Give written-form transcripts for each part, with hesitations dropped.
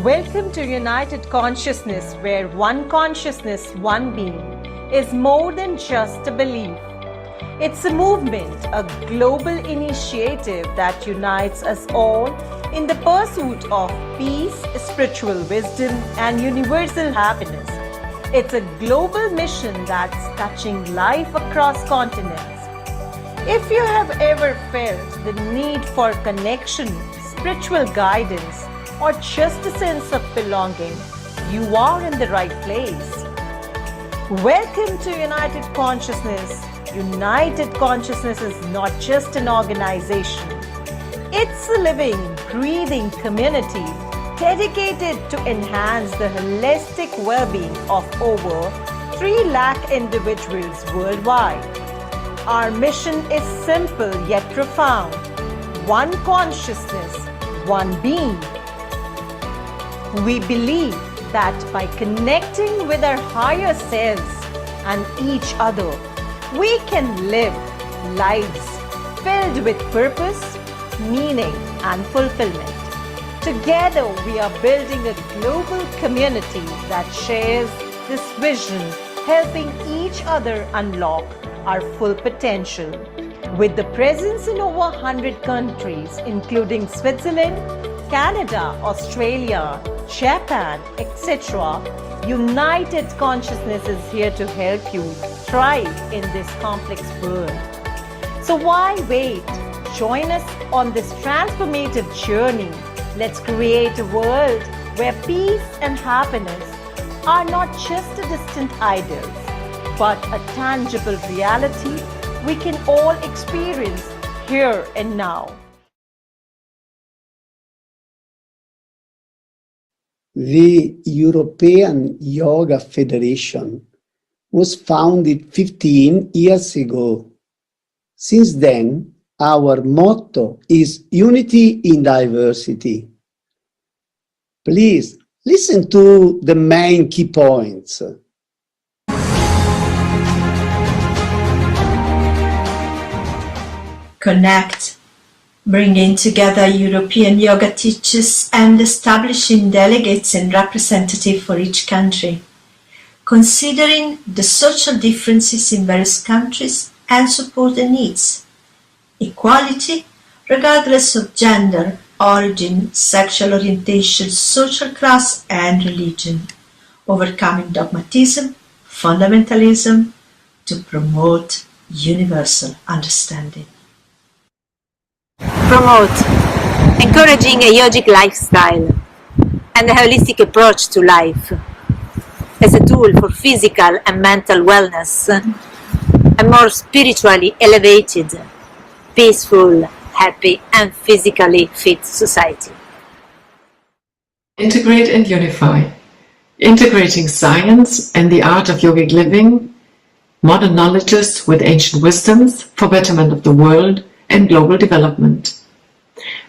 Welcome to United Consciousness, where one consciousness, one being, is more than just a belief. It's a movement, a global initiative that unites us all in the pursuit of peace, spiritual wisdom, and universal happiness. It's a global mission that's touching life across continents. If you have ever felt the need for connection, spiritual guidance, or just a sense of belonging, you are in the right place. Welcome to United Consciousness. United Consciousness is not just an organization. It's a living, breathing community dedicated to enhance the holistic well-being of over 3 lakh individuals worldwide. Our mission is simple yet profound. One consciousness, one being. We believe that by connecting with our higher selves and each other, we can live lives filled with purpose, meaning, and fulfillment. Together, we are building a global community that shares this vision, helping each other unlock our full potential. With the presence in over 100 countries, including Switzerland, Canada, Australia, Japan, etc., United Consciousness is here to help you thrive in this complex world. So why wait? Join us on this transformative journey. Let's create a world where peace and happiness are not just a distant ideal, but a tangible reality we can all experience here and now. The European Yoga Federation was founded 15 years ago. Since then, our motto is Unity in Diversity. Please listen to the main key points. Connect, bringing together European yoga teachers and establishing delegates and representatives for each country, considering the social differences in various countries and support the needs. Equality, regardless of gender, origin, sexual orientation, social class, and religion, overcoming dogmatism, fundamentalism, to promote universal understanding. Promote, encouraging a yogic lifestyle and a holistic approach to life as a tool for physical and mental wellness, a more spiritually elevated, peaceful, happy and physically fit society. Integrate and unify, integrating science and the art of yogic living, modern knowledges with ancient wisdoms for betterment of the world and global development.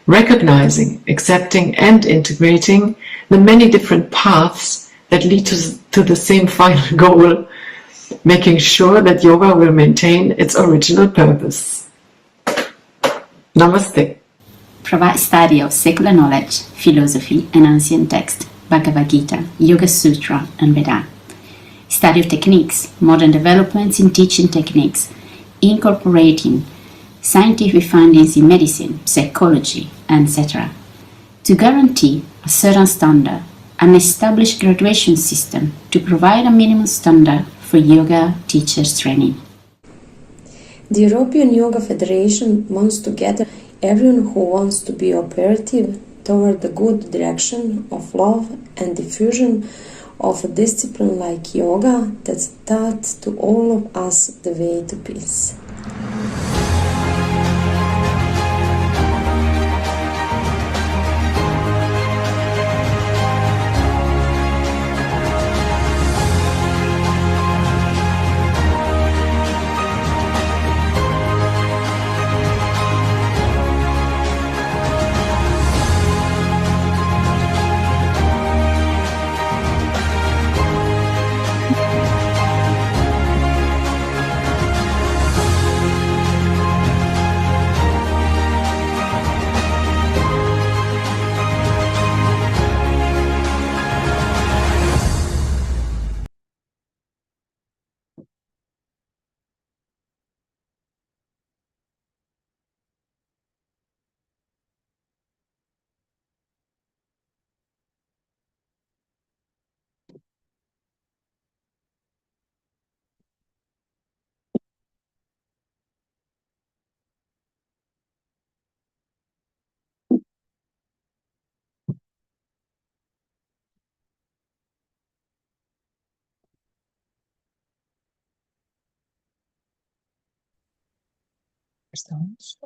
Recognizing, accepting and integrating the many different paths that lead to the same final goal, making sure that yoga will maintain its original purpose. Namaste. Provide study of secular knowledge, philosophy and ancient text, Bhagavad Gita, Yoga Sutra and Veda. Study of techniques, modern developments in teaching techniques, incorporating scientific findings in medicine, psychology, etc. To guarantee a certain standard, an established graduation system to provide a minimum standard for yoga teachers training. The European Yoga Federation wants to gather everyone who wants to be operative toward the good direction of love and diffusion of a discipline like yoga that's taught to all of us the way to peace. Estamos.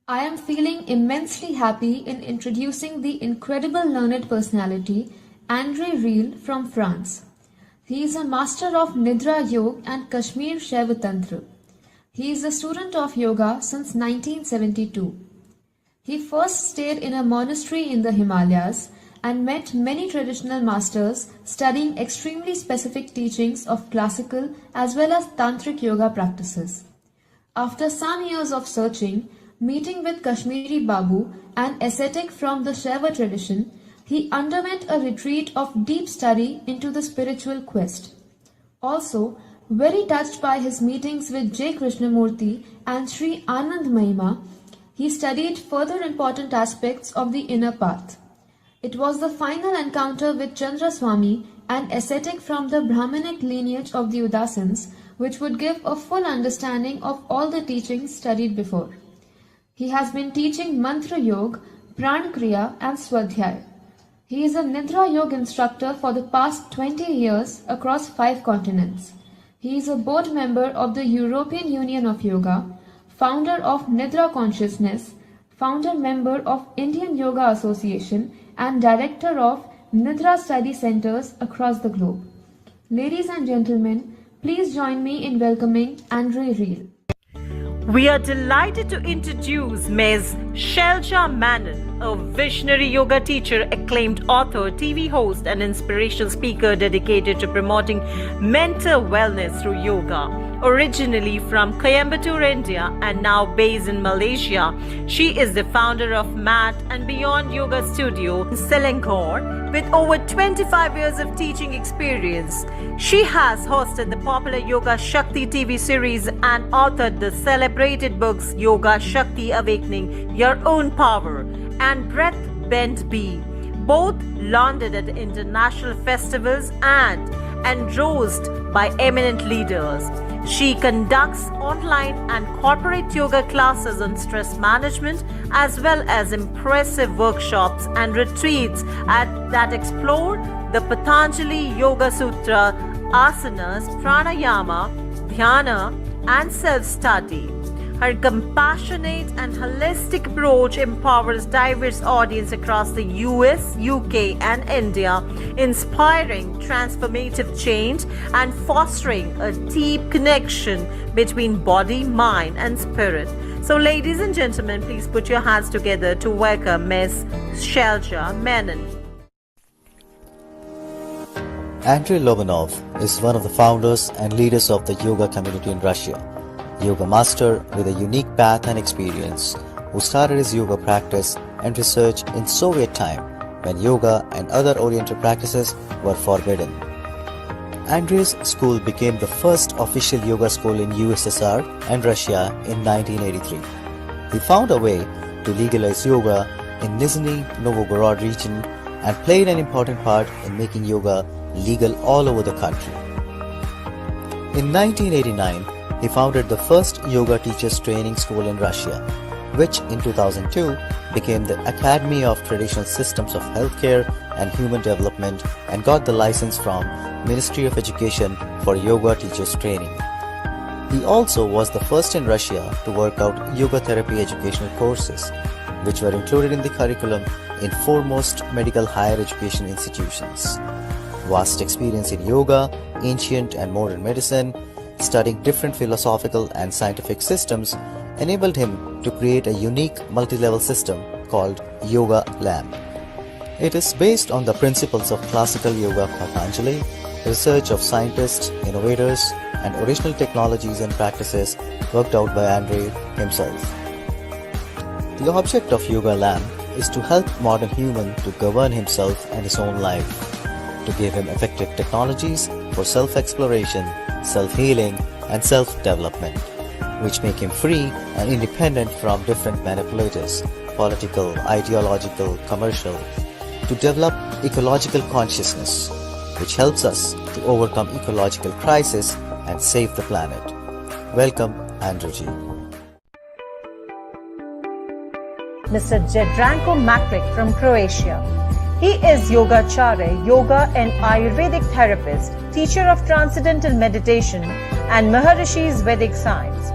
I am feeling immensely happy in introducing the incredible learned personality, André Riel from France. He is a master of Nidra Yoga and Kashmir Shaiva Tantra. He is a student of yoga since 1972. He first stayed in a monastery in the Himalayas and met many traditional masters studying extremely specific teachings of classical as well as tantric yoga practices. After some years of searching, meeting with Kashmiri Babu, an ascetic from the Shaiva tradition, he underwent a retreat of deep study into the spiritual quest. Also, very touched by his meetings with J. Krishnamurti and Sri Anand Mahima, he studied further important aspects of the inner path. It was the final encounter with Chandraswami, an ascetic from the Brahmanic lineage of the Udasins, which would give a full understanding of all the teachings studied before. He has been teaching Mantra Yoga, Pran Kriya and Swadhyay. He is a Nidra Yoga instructor for the past 20 years across 5 continents. He is a board member of the European Union of Yoga, founder of Nidra Consciousness, founder member of Indian Yoga Association and director of Nidra Study Centers across the globe. Ladies and gentlemen, please join me in welcoming André Riel. We are delighted to introduce Ms. Shelja Manon, a visionary yoga teacher, acclaimed author, TV host, and inspirational speaker dedicated to promoting mental wellness through yoga. Originally from Coimbatore, India, and now based in Malaysia, she is the founder of Mat and Beyond Yoga Studio in Selangor with over 25 years of teaching experience. She has hosted the popular Yoga Shakti TV series and authored the celebrated books Yoga Shakti Awakening Your Own Power and Breath Bend Be, both landed at international festivals and endorsed by eminent leaders. She conducts online and corporate yoga classes on stress management as well as impressive workshops and retreats that explore the Patanjali Yoga Sutra, asanas, pranayama, dhyana, and self-study. Her compassionate and holistic approach empowers diverse audience across the US, UK, and India, inspiring transformative change and fostering a deep connection between body, mind, and spirit. So, ladies and gentlemen, please put your hands together to welcome Ms. Shelja Manon. Andrei Lobanov is one of the founders and leaders of the yoga community in Russia. Yoga master with a unique path and experience, who started his yoga practice and research in Soviet time when yoga and other oriental practices were forbidden. Andrei's school became the first official yoga school in USSR and Russia in 1983. He found a way to legalize yoga in Nizhny Novgorod region and played an important part in making yoga legal all over the country. In 1989, he founded the first yoga teachers training school in Russia, which in 2002 became the Academy of Traditional Systems of Healthcare and Human Development and got the license from Ministry of Education for yoga teachers training. He also was the first in Russia to work out yoga therapy educational courses, which were included in the curriculum in foremost medical higher education institutions. Vast experience in yoga, ancient and modern medicine, studying different philosophical and scientific systems enabled him to create a unique multi-level system called Yoga Lamb. It is based on the principles of classical yoga Patanjali, research of scientists, innovators, and original technologies and practices worked out by Andrei himself. The object of Yoga Lamb is to help modern human to govern himself and his own life, to give him effective technologies for self-exploration, self-healing, and self-development, which make him free and independent from different manipulators political, ideological, commercial, to develop ecological consciousness, which helps us to overcome ecological crisis and save the planet. Welcome, Andrew G. Mr. Jedranko Makric from Croatia. He is Yogacharya, Yoga and Ayurvedic therapist, teacher of Transcendental Meditation and Maharishi's Vedic Science.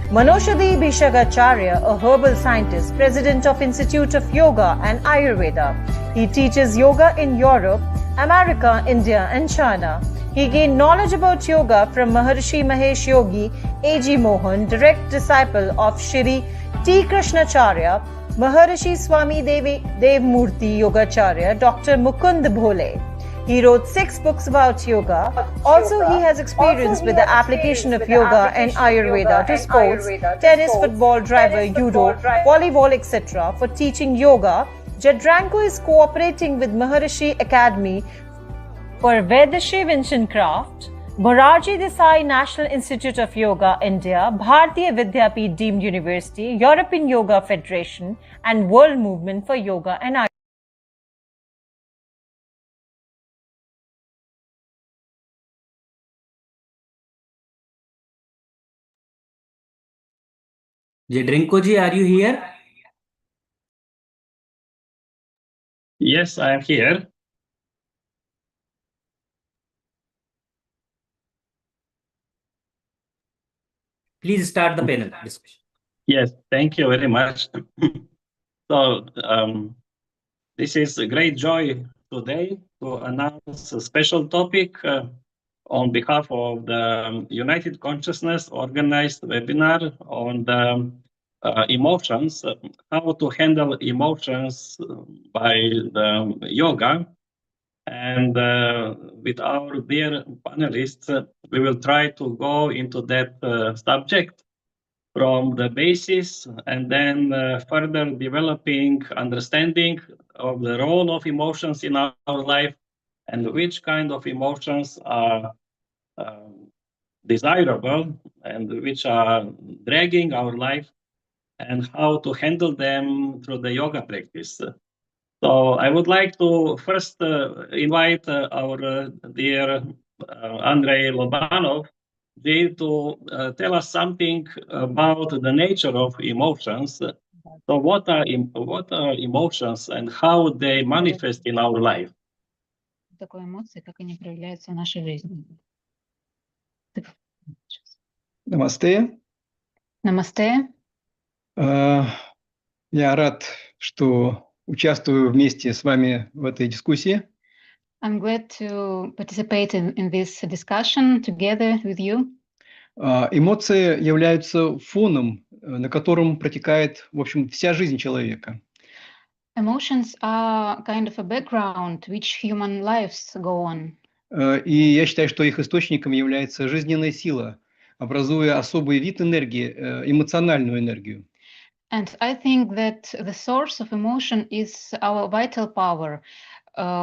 Manoshadi Bhishagacharya, a herbal scientist, president of Institute of Yoga and Ayurveda. He teaches yoga in Europe, America, India and China. He gained knowledge about yoga from Maharishi Mahesh Yogi, A.G. Mohan, direct disciple of Shri T. Krishnacharya, Maharishi Swami Devmurti Yogacharya, Dr. Mukund Bhole. He wrote 6 books about yoga. Also, he has experience with the application of yoga and Ayurveda to sports, tennis, football, driver, judo, volleyball, etc. For teaching yoga, Jedranko is cooperating with Maharishi Academy for Vedashe Vincent Moraji Desai National Institute of Yoga, India, Bharatiya Vidyapeeth Deemed University, European Yoga Federation, and World Movement for Yoga and Ayurveda. Jedranko ji, are you here? Yes, I am here. Please start the panel discussion. Yes, thank you very much. So, this is a great joy today to announce a special topic on behalf of the United Consciousness organized webinar on the emotions, how to handle emotions by the yoga. And with our dear panelists, we will try to go into that subject from the basis and then further developing understanding of the role of emotions in our life and which kind of emotions are desirable and which are dragging our life and how to handle them through the yoga practice. So I would like to first invite our dear Andrei Lobanov to tell us something about the nature of emotions. So what are emotions and how they manifest in our life? Такой эмоции, как они проявляются в нашей жизни. Намасте. Намасте. Я рад, что участвую вместе с вами в этой дискуссии. I'm glad to participate in this discussion together with you. Эмоции являются фоном, на котором протекает, в общем, вся жизнь человека. Emotions are kind of a background which human lives go on. И я считаю, что их источником является жизненная сила, образуя особый вид энергии, эмоциональную энергию. And I think that the source of emotion is our vital power,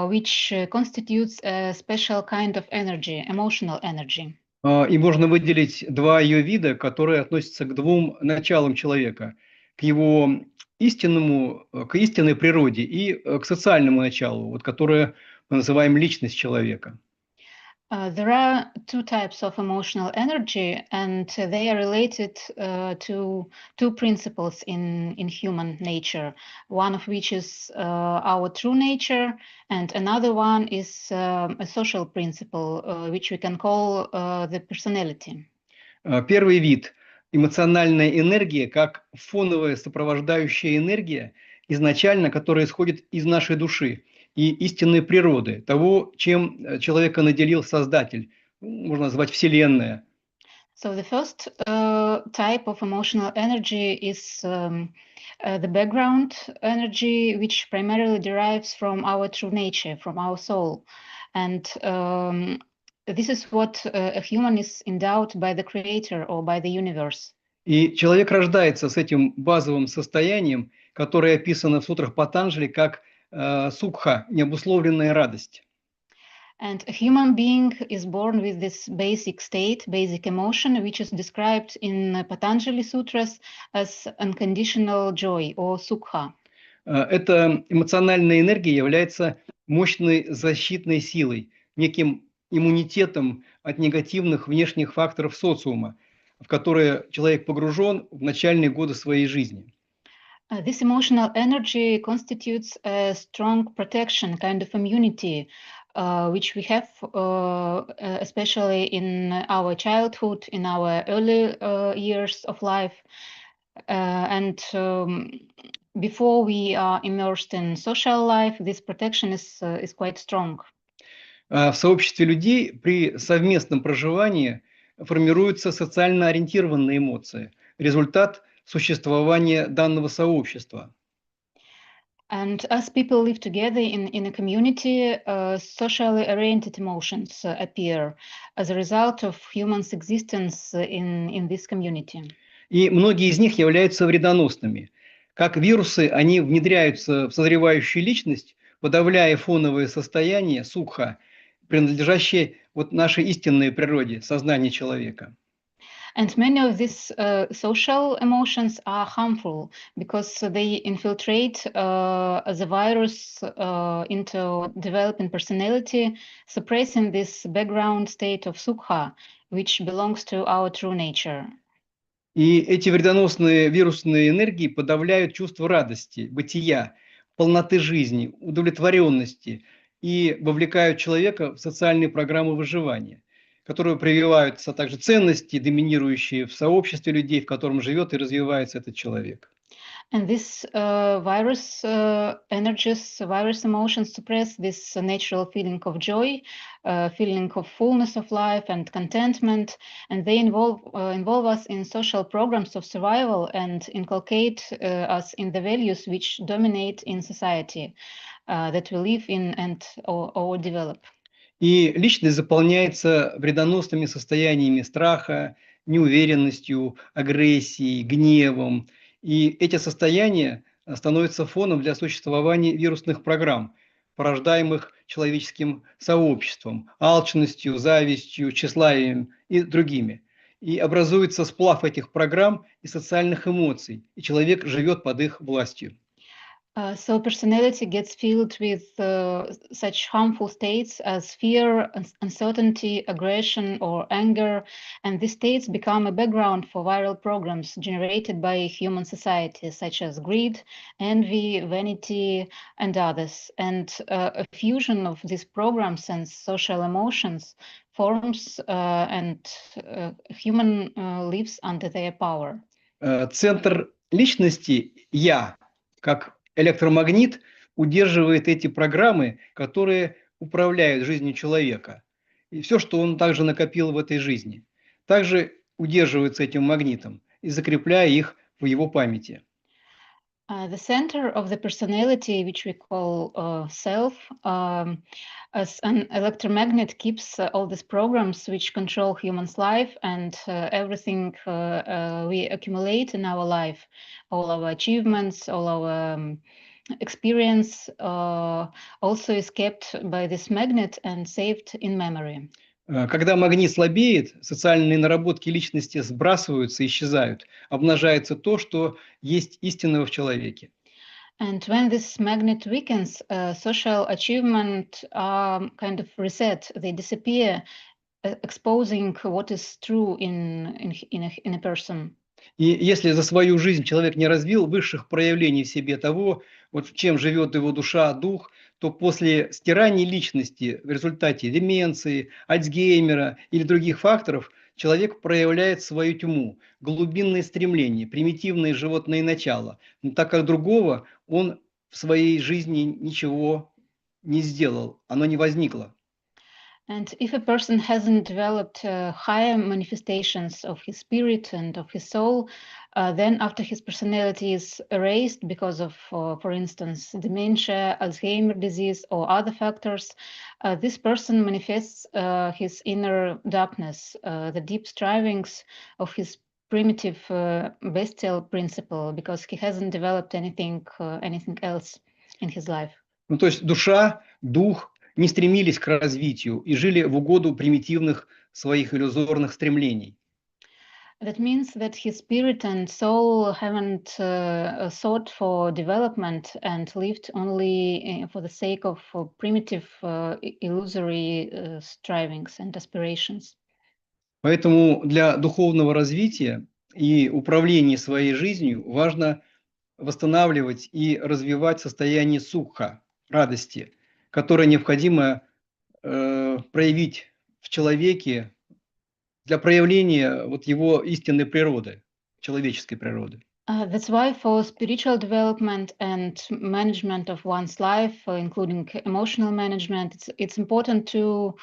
which constitutes a special kind of energy, emotional energy. И можно выделить 2 ее вида, которые относятся к 2 началам человека, к его к истинной природе и к социальному началу, вот, которое мы называем личность человека. There are 2 types of emotional energy, and they are related to 2 principles in human nature, one of which is our true nature, and another one is a social principle, which we can call the personality. Первый вид – эмоциональная энергия, как фоновая сопровождающая энергия, изначально, которая исходит из нашей души и истинной природы, того, чем человека наделил Создатель, можно назвать Вселенная. So the first type of emotional energy is the background energy, which primarily derives from our true nature, from our soul. And this is what a human is endowed by the Creator or by the universe. И человек рождается с этим базовым состоянием, которое описано в сутрах Патанджали как сукха, необусловленная радость. And a human being is born with this basic state, basic emotion, which is described in Patanjali Sutras as unconditional joy or sukha. Эта эмоциональная энергия является мощной защитной силой, неким иммунитетом от негативных внешних факторов социума, в которые человек погружен в начальные годы своей жизни. This emotional energy constitutes a strong protection, kind of immunity, which we have especially in our childhood, in our early years of life. And before we are immersed in social life, this protection is quite strong. В сообществе людей при совместном проживании формируются социально ориентированные эмоции, результат существования данного сообщества. And as people live together in a community, socially oriented emotions appear as a result of humans' existence in this community. И многие из них являются вредоносными. Как вирусы, они внедряются в созревающую личность, подавляя фоновые состояния сукха, принадлежащие вот нашей истинной природе, сознанию человека. And many of these social emotions are harmful because they infiltrate as a virus into developing personality, suppressing this background state of sukha, which belongs to our true nature. И эти вредоносные вирусные энергии подавляют чувство радости, бытия, полноты жизни, удовлетворенности и вовлекают человека в социальные программы выживания, которые прививаются также ценности, доминирующие в сообществе людей, в котором живет и развивается этот человек. And this virus energies, virus emotions suppress this natural feeling of joy, feeling of fullness of life and contentment, and they involve us in social programs of survival and inculcate us in the values which dominate in society that we live in and or develop. И личность заполняется вредоносными состояниями страха, неуверенностью, агрессией, гневом. И эти состояния становятся фоном для существования вирусных программ, порождаемых человеческим сообществом, алчностью, завистью, тщеславием и другими. И образуется сплав этих программ и социальных эмоций, и человек живет под их властью. So personality gets filled with such harmful states as fear, uncertainty, aggression, or anger, and these states become a background for viral programs generated by human society, such as greed, envy, vanity, and others. And a fusion of these programs and social emotions forms and human lives under their power. Центр личности «я», как электромагнит, удерживает эти программы, которые управляют жизнью человека. И все, что он также накопил в этой жизни, также удерживается этим магнитом и закрепляя их в его памяти. The center of the personality, which we call self, as an electromagnet, keeps all these programs which control human's life and everything we accumulate in our life, all our achievements, all our experience, also is kept by this magnet and saved in memory. Когда магнит слабеет, социальные наработки личности сбрасываются, исчезают, обнажается то, что есть истинного в человеке. And when this magnet weakens, social achievement kind of reset, they disappear, exposing what is true in a person. И если за свою жизнь человек не развил высших проявлений в себе того, вот чем живет его душа, дух, то после стирания личности в результате деменции, Альцгеймера или других факторов человек проявляет свою тьму, глубинные стремления, примитивные животные начала. Но так как другого он в своей жизни ничего не сделал, оно не возникло. And if a person hasn't developed higher manifestations of his spirit and of his soul, then after his personality is erased because of, for instance, dementia, Alzheimer's disease, or other factors, this person manifests his inner darkness, the deep strivings of his primitive bestial principle, because he hasn't developed anything else in his life. Ну, то есть душа, дух не стремились к развитию и жили в угоду примитивных своих иллюзорных стремлений. That means that his spirit and soul haven't sought for development and lived only for the sake of primitive, illusory strivings and aspirations. Поэтому для духовного развития и управления своей жизнью важно восстанавливать и развивать состояние сукха, радости, которое необходимо проявить в человеке для проявления вот его истинной природы, человеческой природы. That's why for spiritual development and management of one's life, including emotional management, it's important to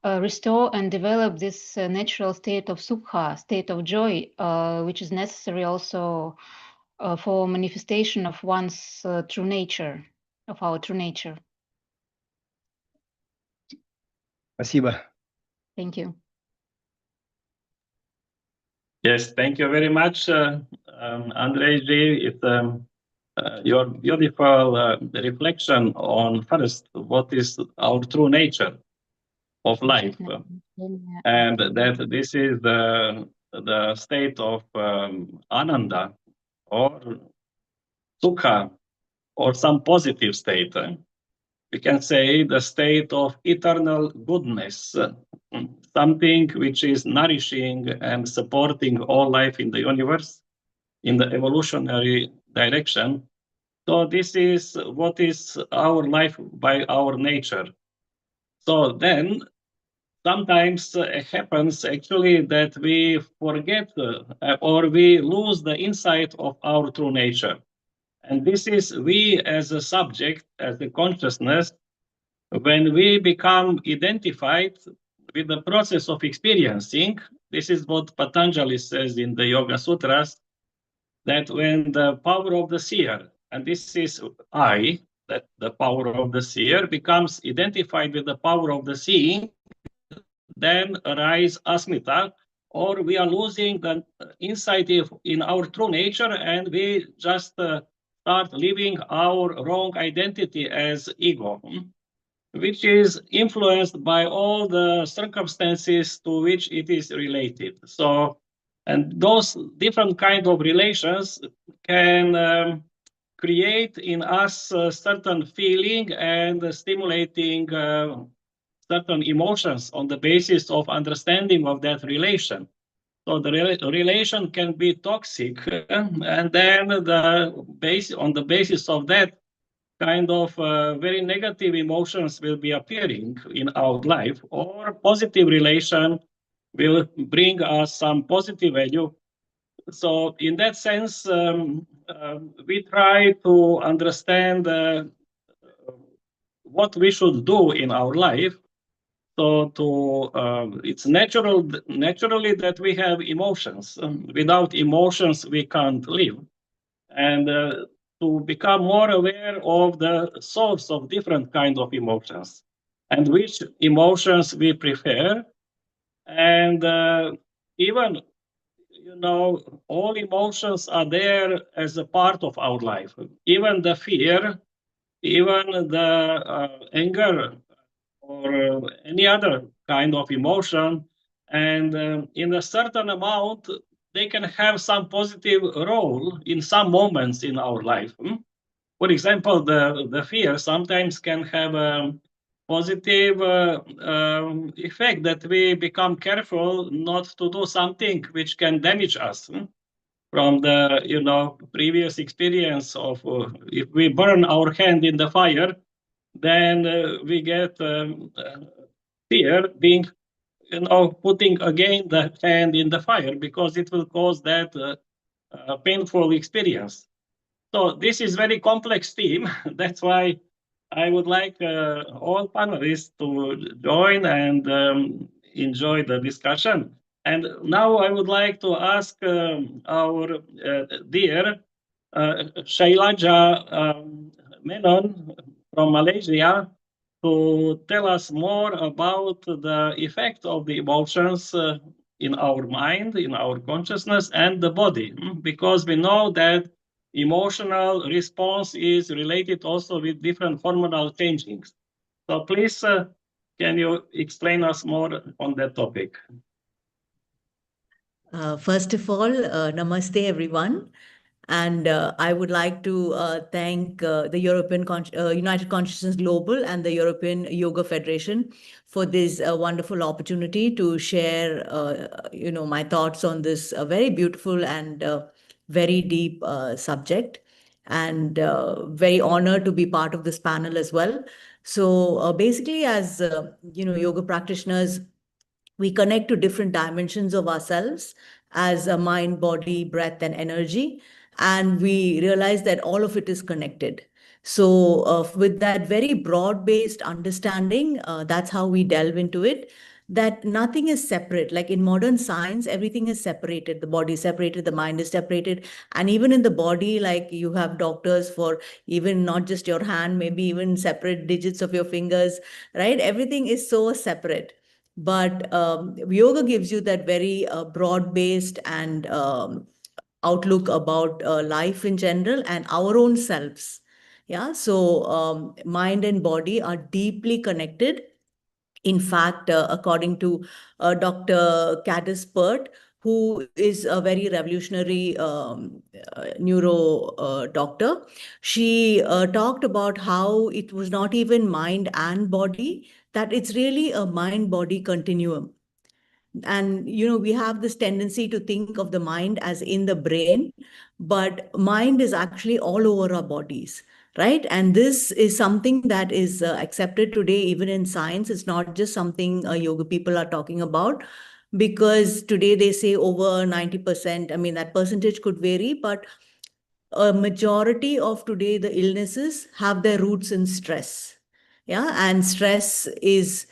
restore and develop this natural state of sukha, state of joy, which is necessary also for manifestation of one's true nature, of our true nature. Спасибо. Thank you. Yes, thank you very much, Andrei G. It's your beautiful reflection on first what is our true nature of life, and that this is the state of ananda or sukha or some positive state. We can say the state of eternal goodness, something which is nourishing and supporting all life in the universe in the evolutionary direction. So this is what is our life by our nature. So then sometimes it happens actually that we forget or we lose the insight of our true nature. And this is we as a subject, as a consciousness, when we become identified with the process of experiencing. This is what Patanjali says in the Yoga Sutras, that when the power of the seer, and this is I, that the power of the seer becomes identified with the power of the seeing, then arise asmita, or we are losing the insight in our true nature, and we just start living our wrong identity as ego, which is influenced by all the circumstances to which it is related. So, and those different kind of relations can create in us a certain feeling and stimulating certain emotions on the basis of understanding of that relation. So the relation can be toxic, and then on the basis of that, kind of very negative emotions will be appearing in our life, or positive relation will bring us some positive value. So in that sense, we try to understand what we should do in our life. So it's naturally that we have emotions. Without emotions, we can't live. And to become more aware of the source of different kind of emotions and which emotions we prefer. And even, all emotions are there as a part of our life. Even the fear, even the anger, or any other kind of emotion. And in a certain amount, they can have some positive role in some moments in our life. For example, the fear sometimes can have a positive effect, that we become careful not to do something which can damage us. From the previous experience of if we burn our hand in the fire, then we get fear being, putting again the hand in the fire, because it will cause that painful experience. So this is very complex theme. That's why I would like all panelists to join and enjoy the discussion. And now I would like to ask our dear Shailaja Menon from Malaysia to tell us more about the effect of the emotions in our mind, in our consciousness, and the body, because we know that emotional response is related also with different hormonal changings. So please, can you explain us more on that topic? First of all, namaste, everyone. And I would like to thank the United Consciousness Global and the European Yoga Federation for this wonderful opportunity to share, my thoughts on this very beautiful and very deep subject. And very honored to be part of this panel as well. So basically, as yoga practitioners, we connect to different dimensions of ourselves as a mind, body, breath, and energy. And we realize that all of it is connected. So, with that very broad based understanding, that's how we delve into it. That nothing is separate. Like in modern science, everything is separated. The body is separated, the mind is separated. And even in the body, like you have doctors for even not just your hand, maybe even separate digits of your fingers, right? Everything is so separate. But yoga gives you that very broad-based and outlook about life in general and our own selves. Yeah, so mind and body are deeply connected. In fact, according to Dr. Caddis Pert, who is a very revolutionary neuro doctor, she talked about how it was not even mind and body, that it's really a mind-body continuum. And we have this tendency to think of the mind as in the brain, but mind is actually all over our bodies, right? And this is something that is accepted today even in science. It's not just something yoga people are talking about, because today they say over 90%. I mean, that percentage could vary, but a majority of today the illnesses have their roots in stress. Yeah, and stress is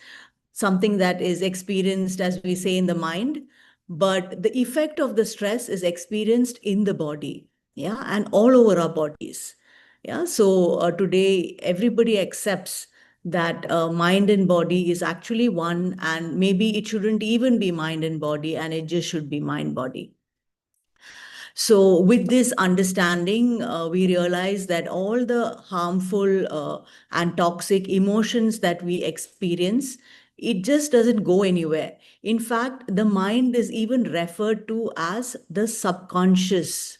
something that is experienced, as we say, in the mind, but the effect of the stress is experienced in the body. Yeah, and all over our bodies. Yeah, so today everybody accepts that mind and body is actually one, and maybe it shouldn't even be mind and body, and it just should be mind body. So with this understanding, we realize that all the harmful and toxic emotions that we experience, it just doesn't go anywhere. In fact, the mind is even referred to as the subconscious.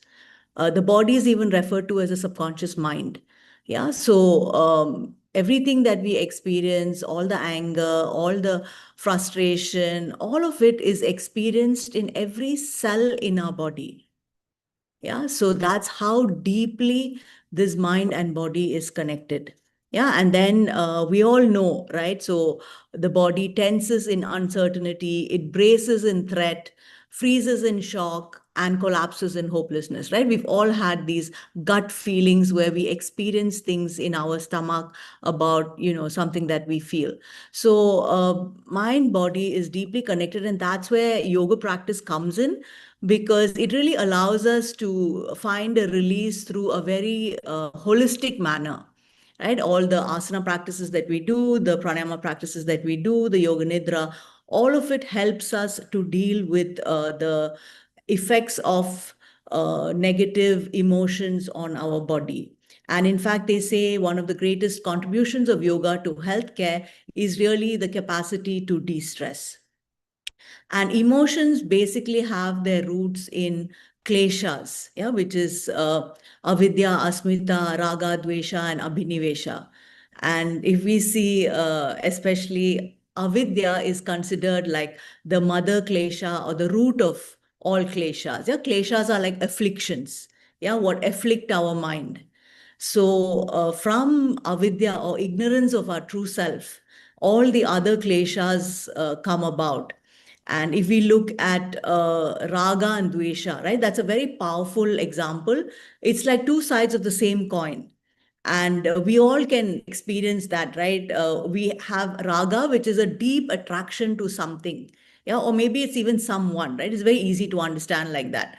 The body is even referred to as a subconscious mind. Yeah, so everything that we experience, all the anger, all the frustration, all of it is experienced in every cell in our body. Yeah, so that's how deeply this mind and body is connected. Yeah, and then we all know, right? So the body tenses in uncertainty, it braces in threat, freezes in shock, and collapses in hopelessness, right? We've all had these gut feelings where we experience things in our stomach about, something that we feel. So mind body is deeply connected, and that's where yoga practice comes in, because it really allows us to find a release through a very holistic manner, right? All the asana practices that we do, the pranayama practices that we do, the yoga nidra, all of it helps us to deal with the effects of negative emotions on our body. And in fact, they say one of the greatest contributions of yoga to healthcare is really the capacity to de-stress. And emotions basically have their roots in kleshas, yeah, which is avidya, asmita, raga, dvesha, and abhinivesha. And if we see, especially avidya is considered like the mother klesha or the root of all kleshas. Yeah, kleshas are like afflictions, yeah, what afflict our mind. So from avidya or ignorance of our true self, all the other kleshas come about. And if we look at raga and dvesha, right, that's a very powerful example. It's like two sides of the same coin. And we all can experience that, right? We have raga, which is a deep attraction to something. Yeah, or maybe it's even someone, right? It's very easy to understand like that.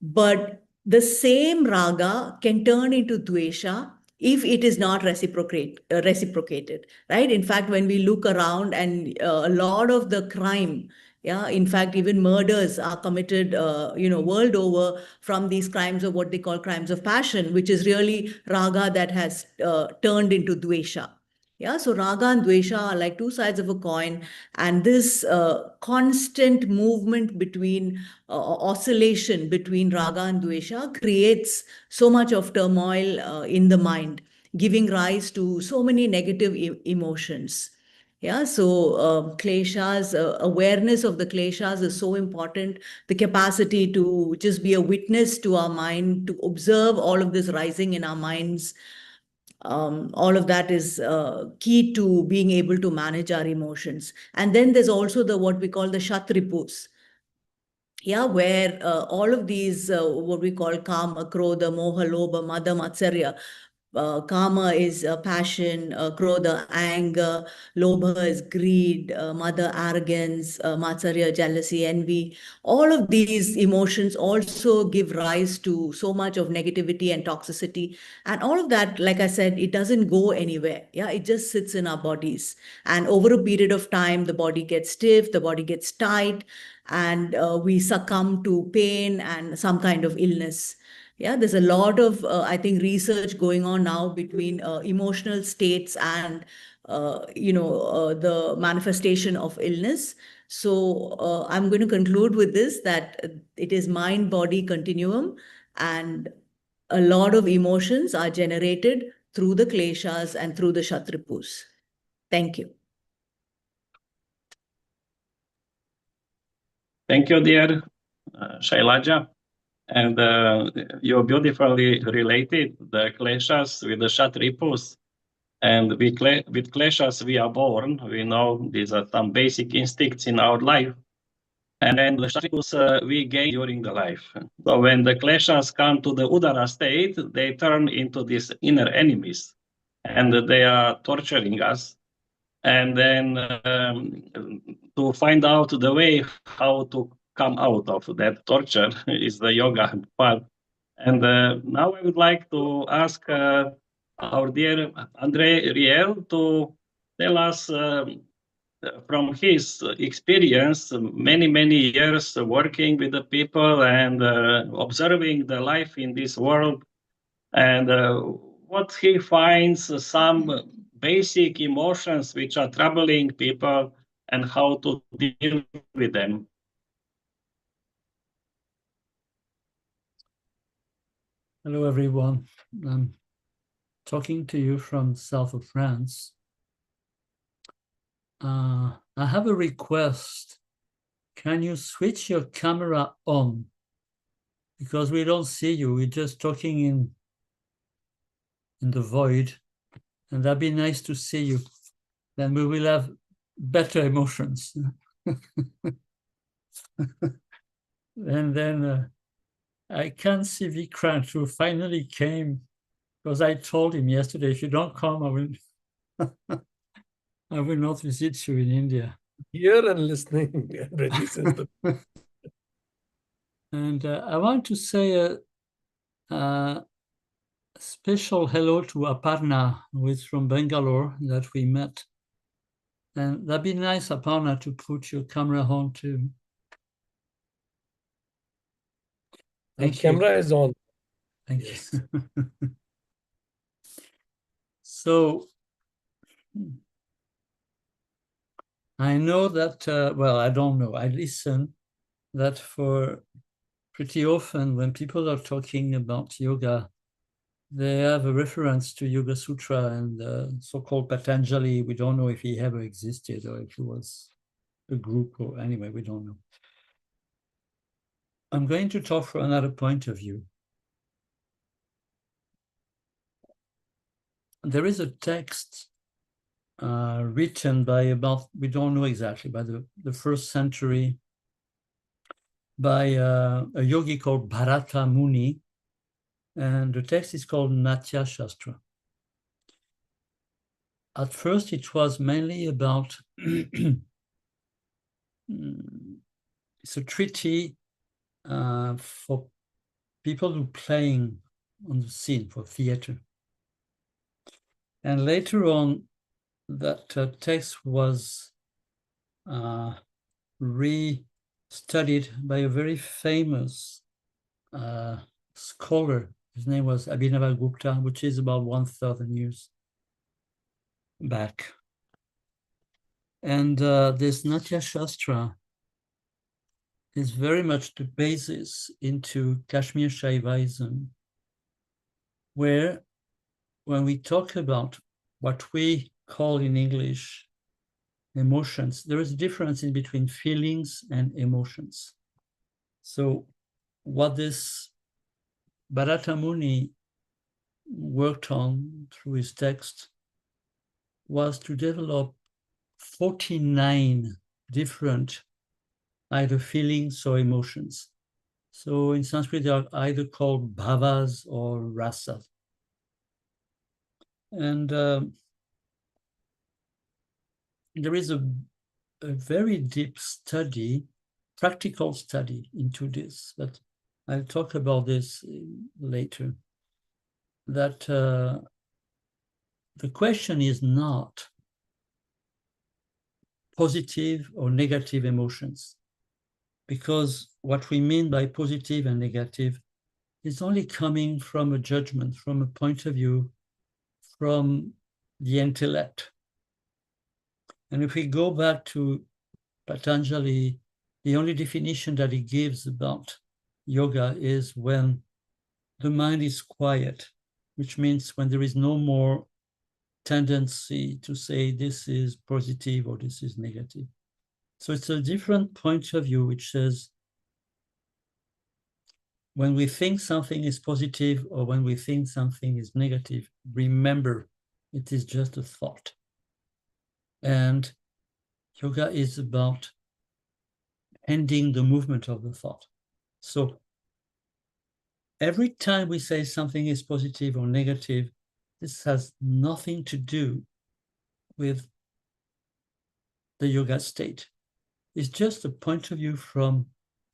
But the same raga can turn into dvesha if it is not reciprocated, right? In fact, when we look around, and a lot of the crime, yeah, in fact, even murders are committed, world over, from these crimes of what they call crimes of passion, which is really raga that has turned into dvesha. Yeah, so raga and dvesha are like two sides of a coin, and this constant movement between oscillation between raga and dvesha creates so much of turmoil in the mind, giving rise to so many negative emotions. Yeah, so kleshas, awareness of the kleshas is so important. The capacity to just be a witness to our mind, to observe all of this rising in our minds, all of that is key to being able to manage our emotions. And then there's also the what we call the shatripus. Yeah, where all of these, what we call kama, krodha, moha, lobha, mada, matsarya. Kama is passion, krodha, anger, lobha is greed, mada, arrogance, matsarya, jealousy, envy. All of these emotions also give rise to so much of negativity and toxicity. And all of that, like I said, it doesn't go anywhere. Yeah, it just sits in our bodies. And over a period of time, the body gets stiff, the body gets tight, and we succumb to pain and some kind of illness. Yeah, there's a lot of, I think, research going on now between emotional states and, the manifestation of illness. So I'm going to conclude with this, that it is mind-body continuum, and a lot of emotions are generated through the kleshas and through the shatripus. Thank you. Thank you, dear Shailaja. And you beautifully related the kleshas with the shatripus. And with kleshas we are born. We know these are some basic instincts in our life. And then the shatripus we gain during the life. So when the kleshas come to the udara state, they turn into these inner enemies. And they are torturing us. And then to find out the way how to come out of that torture is the yoga part. And now I would like to ask our dear Andre Riel to tell us from his experience, many years working with the people and observing the life in this world, and what he finds some basic emotions which are troubling people and how to deal with them. Hello, everyone. I'm talking to you from south of France. I have a request. Can you switch your camera on? Because we don't see you. We're just talking in the void. And that'd be nice to see you. Then we will have better emotions. And then I can see Vikrant, who finally came, because I told him yesterday, if you don't come, I will not visit you in India. Here and listening and ready system. And I want to say a special hello to Aparna, who is from Bangalore, that we met. And that'd be nice, Aparna, to put your camera on too. The camera is on. Thank you. So I know that, well, I don't know, I listen that for pretty often when people are talking about yoga, they have a reference to Yoga Sutra and so-called Patanjali. We don't know if he ever existed or if he was a group, or anyway, we don't know. I'm going to talk from another point of view. There is a text written by about, we don't know exactly, by the 1st century, by a yogi called Bharata Muni, and the text is called Natya Shastra. At first, it was mainly about, it's a treaty for people who are playing on the scene, for theater. And later on, that text was re-studied by a very famous scholar. His name was Abhinavagupta, which is about 1,000 years. back. And this Natya Shastra is very much the basis into Kashmir Shaivism, where when we talk about what we call in English emotions, there is a difference in between feelings and emotions. So what this Bharata Muni worked on through his text was to develop 49 different either feelings or emotions. So in Sanskrit, they are either called bhavas or rasas. And there is a very deep study, practical study into this, but I'll talk about this later, that the question is not positive or negative emotions, because what we mean by positive and negative is only coming from a judgment, from a point of view, from the intellect. And if we go back to Patanjali, the only definition that he gives about yoga is when the mind is quiet, which means when there is no more tendency to say this is positive or this is negative. So it's a different point of view, which says when we think something is positive or when we think something is negative, remember it is just a thought. And yoga is about ending the movement of the thought. So every time we say something is positive or negative, this has nothing to do with the yoga state. It's just a point of view from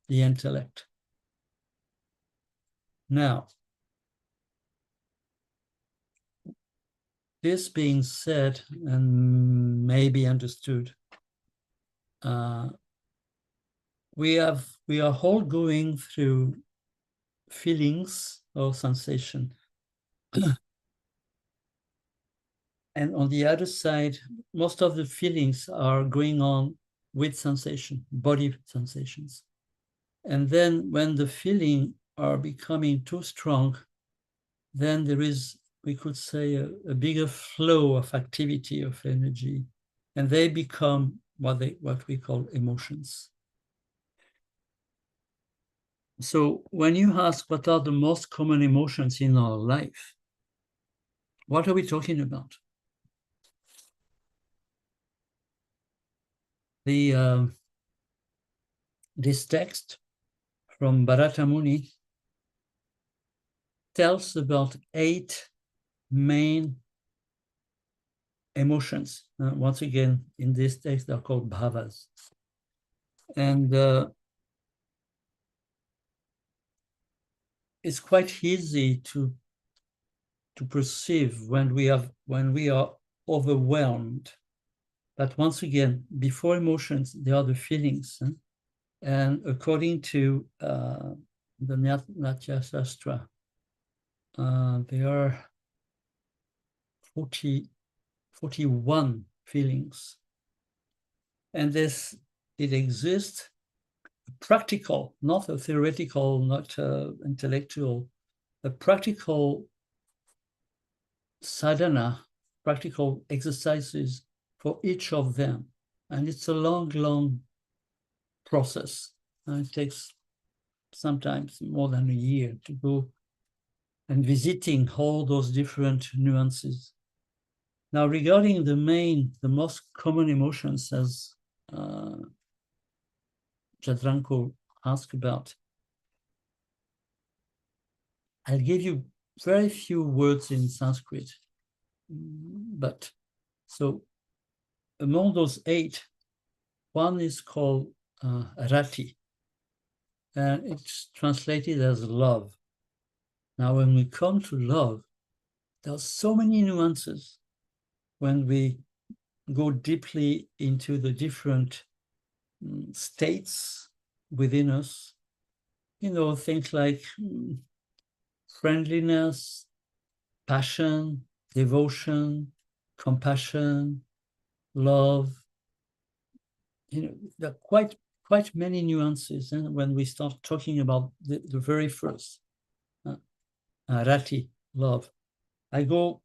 the intellect. Now, this being said and maybe understood, we are all going through feelings or sensation. And on the other side, most of the feelings are going on with sensation, body sensations. And then when the feelings are becoming too strong, then there is, we could say, a bigger flow of activity, of energy, and they become what we call emotions. So when you ask what are the most common emotions in our life, what are we talking about? This text from Bharata Muni tells about 8 main emotions. Once again, in this text, they're called bhavas. And it's quite easy to perceive when we are overwhelmed. But once again, before emotions, there are the feelings. And according to the Natya Shastra, there are 41 feelings. And it exists practical, not a theoretical, not intellectual, a practical sadhana, practical exercises for each of them. And it's a long, long process. It takes sometimes more than a year to go and visiting all those different nuances. Now, regarding the most common emotions, as Jadranko asked about, I'll give you very few words in Sanskrit. But so among those 8, one is called rati, and it's translated as love. Now, when we come to love, there are so many nuances when we go deeply into the different states within us. You know, things like friendliness, passion, devotion, compassion, love. There are quite many nuances. And when we start talking about the very first, rati, love, I go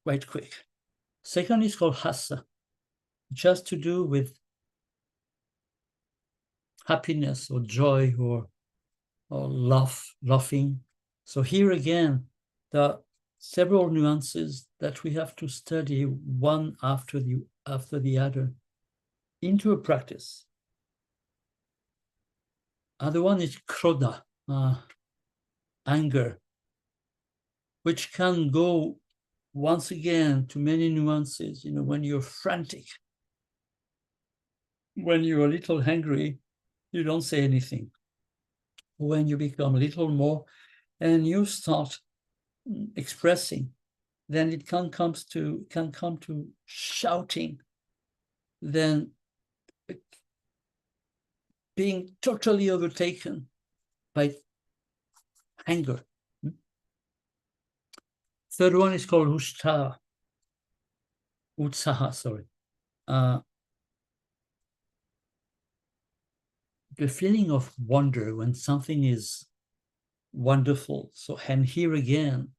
quite quick. Second is called hasa, which has to do with happiness or joy or laughing. So here again, there are several nuances that we have to study one after the other into a practice. Other one is krodha, anger, which can go once again to many nuances. When you're frantic, when you're a little angry, you don't say anything. When you become a little more and you start expressing, then it can come to shouting, then being totally overtaken by anger. Third one is called utsaha, sorry. The feeling of wonder when something is wonderful. So, and here again,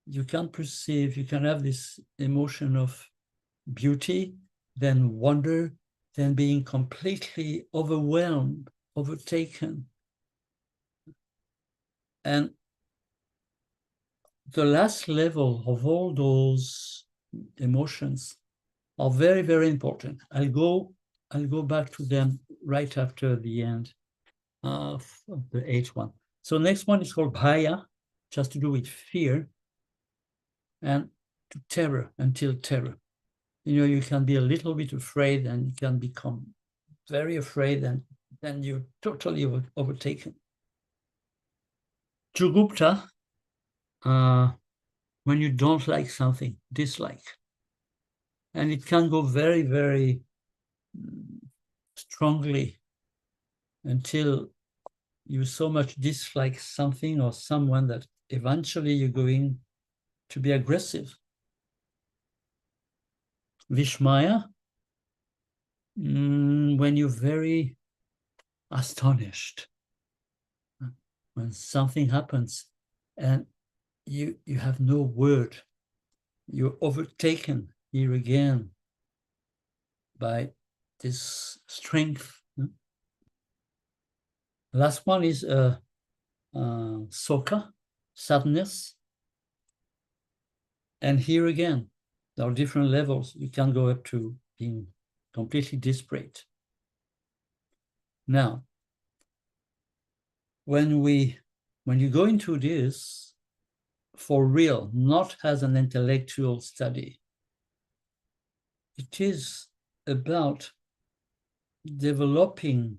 you can perceive, you can have this emotion of beauty, then wonder, then being completely overwhelmed, overtaken. And the last level of all those emotions are very, very important. I'll go back to them right after the end of the eighth one. So next one is called bhaya, just to do with fear, and to terror, until terror. You can be a little bit afraid and you can become very afraid, and then you're totally overtaken. Jugupta, when you don't like something, dislike. And it can go very, very strongly until you so much dislike something or someone that eventually you're going to be aggressive. Vishmaya, when you're very astonished, when something happens and you have no word, you're overtaken here again by this strength. Last one is soka, sadness. And here again, there are different levels. You can go up to being completely desperate. Now, when you go into this for real, not as an intellectual study, it is about developing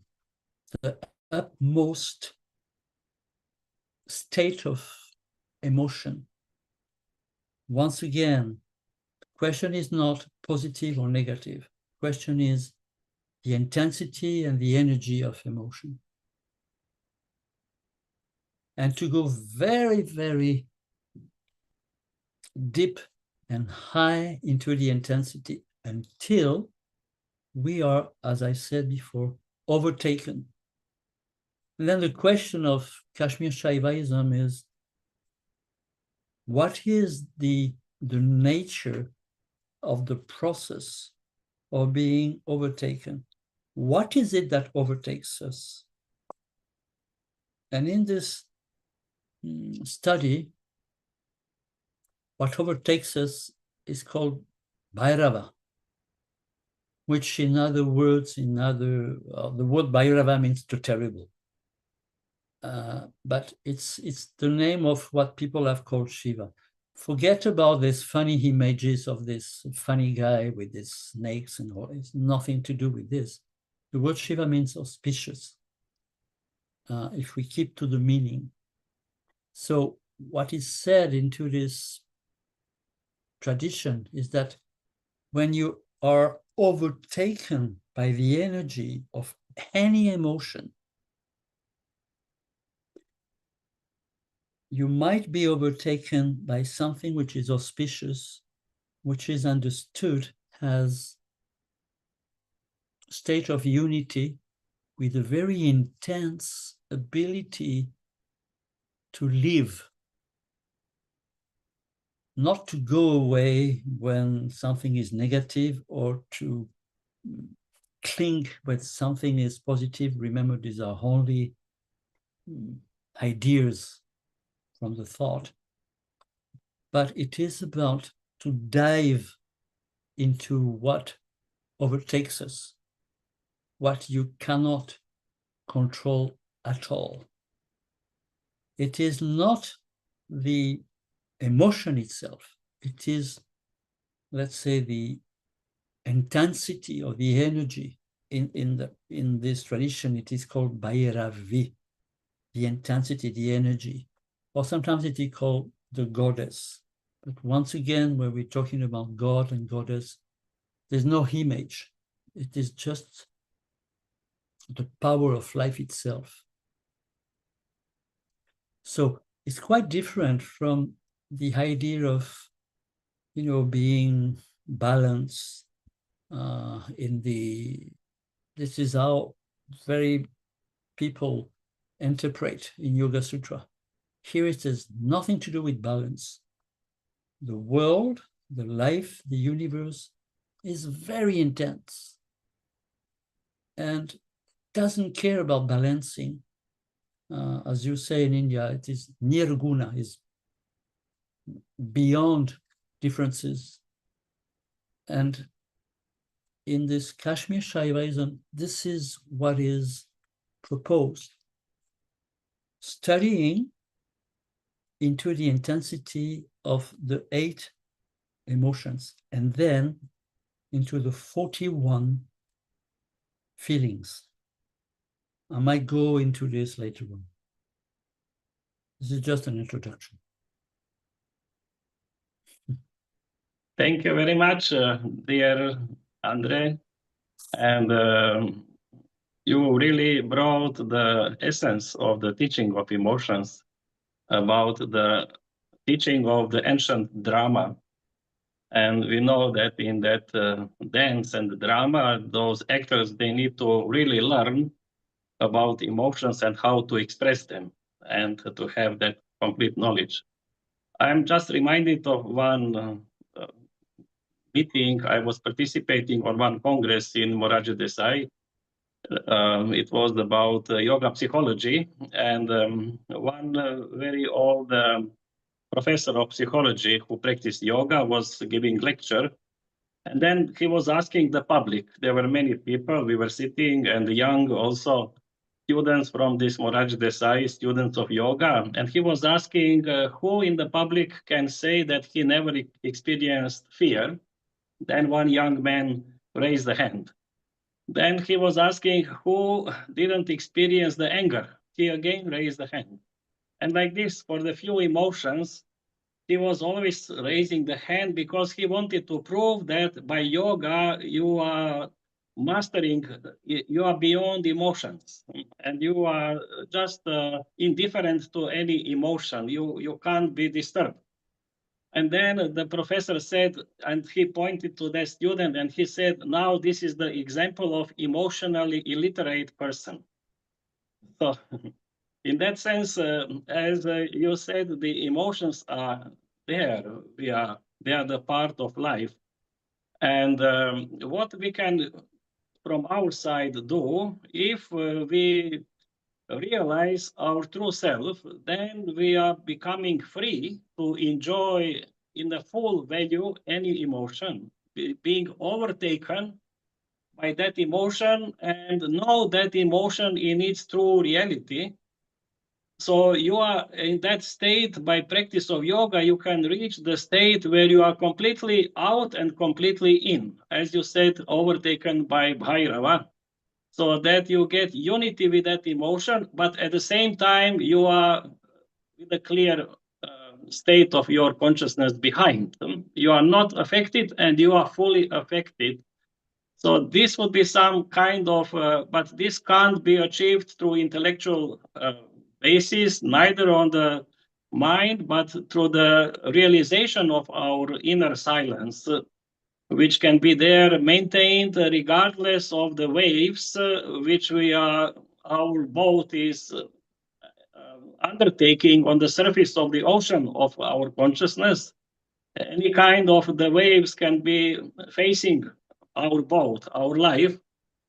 the utmost state of emotion. Once again, the question is not positive or negative. The question is the intensity and the energy of emotion. And to go very, very deep and high into the intensity until we are, as I said before, overtaken. And then the question of Kashmir Shaivism is, what is the nature of the process of being overtaken? What is it that overtakes us? And in this study, what overtakes us is called Bhairava, which in other words, the word Bhairava means too terrible. But it's the name of what people have called Shiva. Forget about these funny images of this funny guy with these snakes and all. It's nothing to do with this. The word Shiva means auspicious, if we keep to the meaning. So what is said into this tradition is that when you are overtaken by the energy of any emotion, you might be overtaken by something which is auspicious, which is understood as state of unity with a very intense ability to live, not to go away when something is negative or to cling when something is positive. Remember, these are only ideas from the thought, but it is about to dive into what overtakes us, what you cannot control at all. It is not the emotion itself. It is, let's say, the intensity or the energy. In this tradition, it is called Bhairavi, the intensity, the energy, or sometimes it is called the goddess. But once again, when we're talking about God and goddess, there's no image. It is just the power of life itself. So it's quite different from the idea of, being balanced this is how very people interpret in Yoga Sutra. Here it has nothing to do with balance. The world, the life, the universe is very intense and doesn't care about balancing. As you say in India, it is nirguna, is beyond differences. And in this Kashmir Shaivism, this is what is proposed. Studying into the intensity of the 8 emotions and then into the 41 feelings. I might go into this later on. This is just an introduction. Thank you very much, dear Andre. And you really brought the essence of the teaching of emotions about the teaching of the ancient drama. And we know that in that dance and drama, those actors, they need to really learn about emotions and how to express them and to have that complete knowledge. I'm just reminded of one meeting. I was participating on one congress in Morarji Desai. It was about yoga psychology, and one very old professor of psychology who practiced yoga was giving lecture, and then he was asking the public. There were many people, we were sitting, and young also students from this Morarji Desai, students of yoga, and he was asking who in the public can say that he never experienced fear. Then one young man raised the hand. Then he was asking who didn't experience the anger. He again raised the hand. And like this, for the few emotions, he was always raising the hand because he wanted to prove that by yoga, you are mastering, you are beyond emotions, and you are just indifferent to any emotion. You can't be disturbed. And then the professor said, and he pointed to the student and he said, now this is the example of emotionally illiterate person. So in that sense, as you said, the emotions are there. They are the part of life. And what we can, from our side, do, if we realize our true self, then we are becoming free to enjoy in the full value any emotion, being overtaken by that emotion and know that emotion in its true reality. So you are in that state. By practice of yoga, you can reach the state where you are completely out and completely in, as you said, overtaken by Bhairava. So that you get unity with that emotion, but at the same time, you are with a clear state of your consciousness behind them. You are not affected and you are fully affected. So this would be some kind of, but this can't be achieved through intellectual basis, neither on the mind, but through the realization of our inner silence, which can be there maintained regardless of the waves which our boat is undertaking on the surface of the ocean of our consciousness. Any kind of the waves can be facing our boat, our life,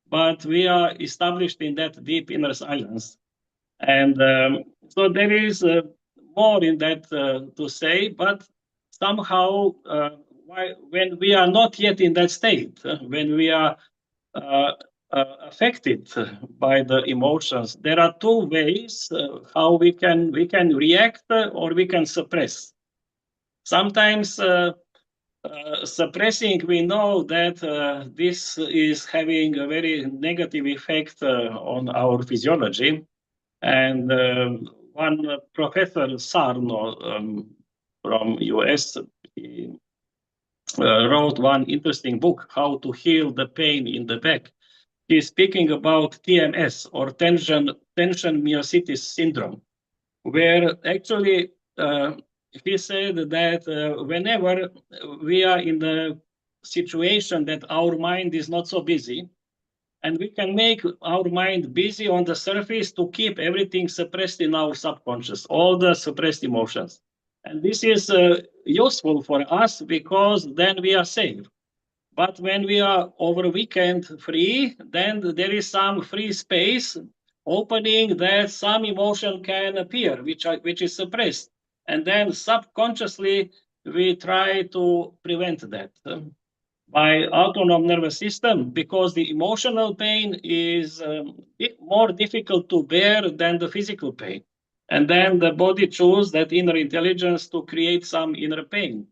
but we are established in that deep inner silence. And so there is more in that to say, but somehow when we are not yet in that state, when we are affected by the emotions, there are two ways how we can react or we can suppress. Sometimes suppressing, we know that this is having a very negative effect on our physiology. And one professor Sarno from US, he wrote one interesting book, How to Heal the Pain in the Back. He's speaking about TMS, or tension myositis syndrome, where actually he said that whenever we are in the situation that our mind is not so busy, and we can make our mind busy on the surface to keep everything suppressed in our subconscious, all the suppressed emotions. And this is useful for us because then we are safe. But when we are over weekend free, then there is some free space opening that some emotion can appear, which is suppressed. And then subconsciously, we try to prevent that by autonomous nervous system, because the emotional pain is more difficult to bear than the physical pain. And then the body chooses that inner intelligence to create some inner pain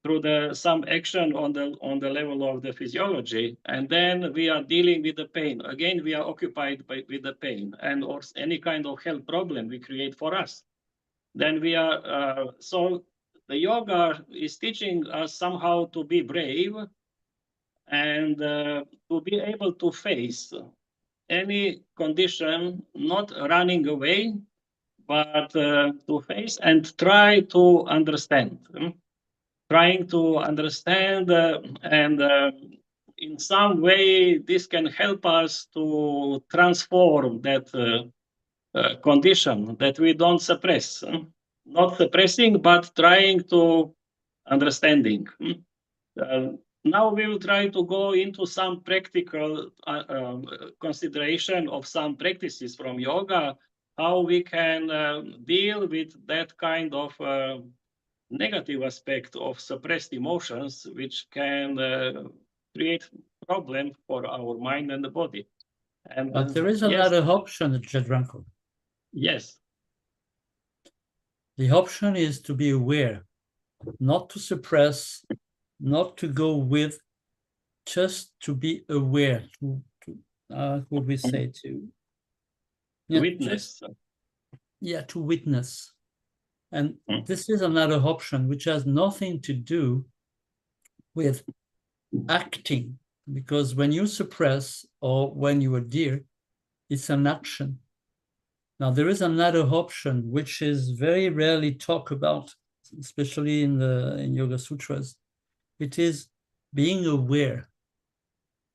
through some action on the level of the physiology, and then we are dealing with the pain. Again, we are occupied with the pain, and or any kind of health problem we create for us. Then we are so the yoga is teaching us somehow to be brave and to be able to face any condition, not running away, but to face and try to understand. Trying to understand and in some way this can help us to transform that condition that we don't suppress. Not suppressing, but trying to understanding. Now we will try to go into some practical consideration of some practices from yoga, how we can deal with that kind of negative aspect of suppressed emotions, which can create problem for our mind and the body. And but there is another option, Jadranko. Yes. The option is to be aware, not to suppress, not to go with, just to be aware, what we say, to witness. To witness. And this is another option which has nothing to do with acting, because when you suppress or when you adhere, it's an action. Now, there is another option which is very rarely talked about, especially in Yoga Sutras. It is being aware.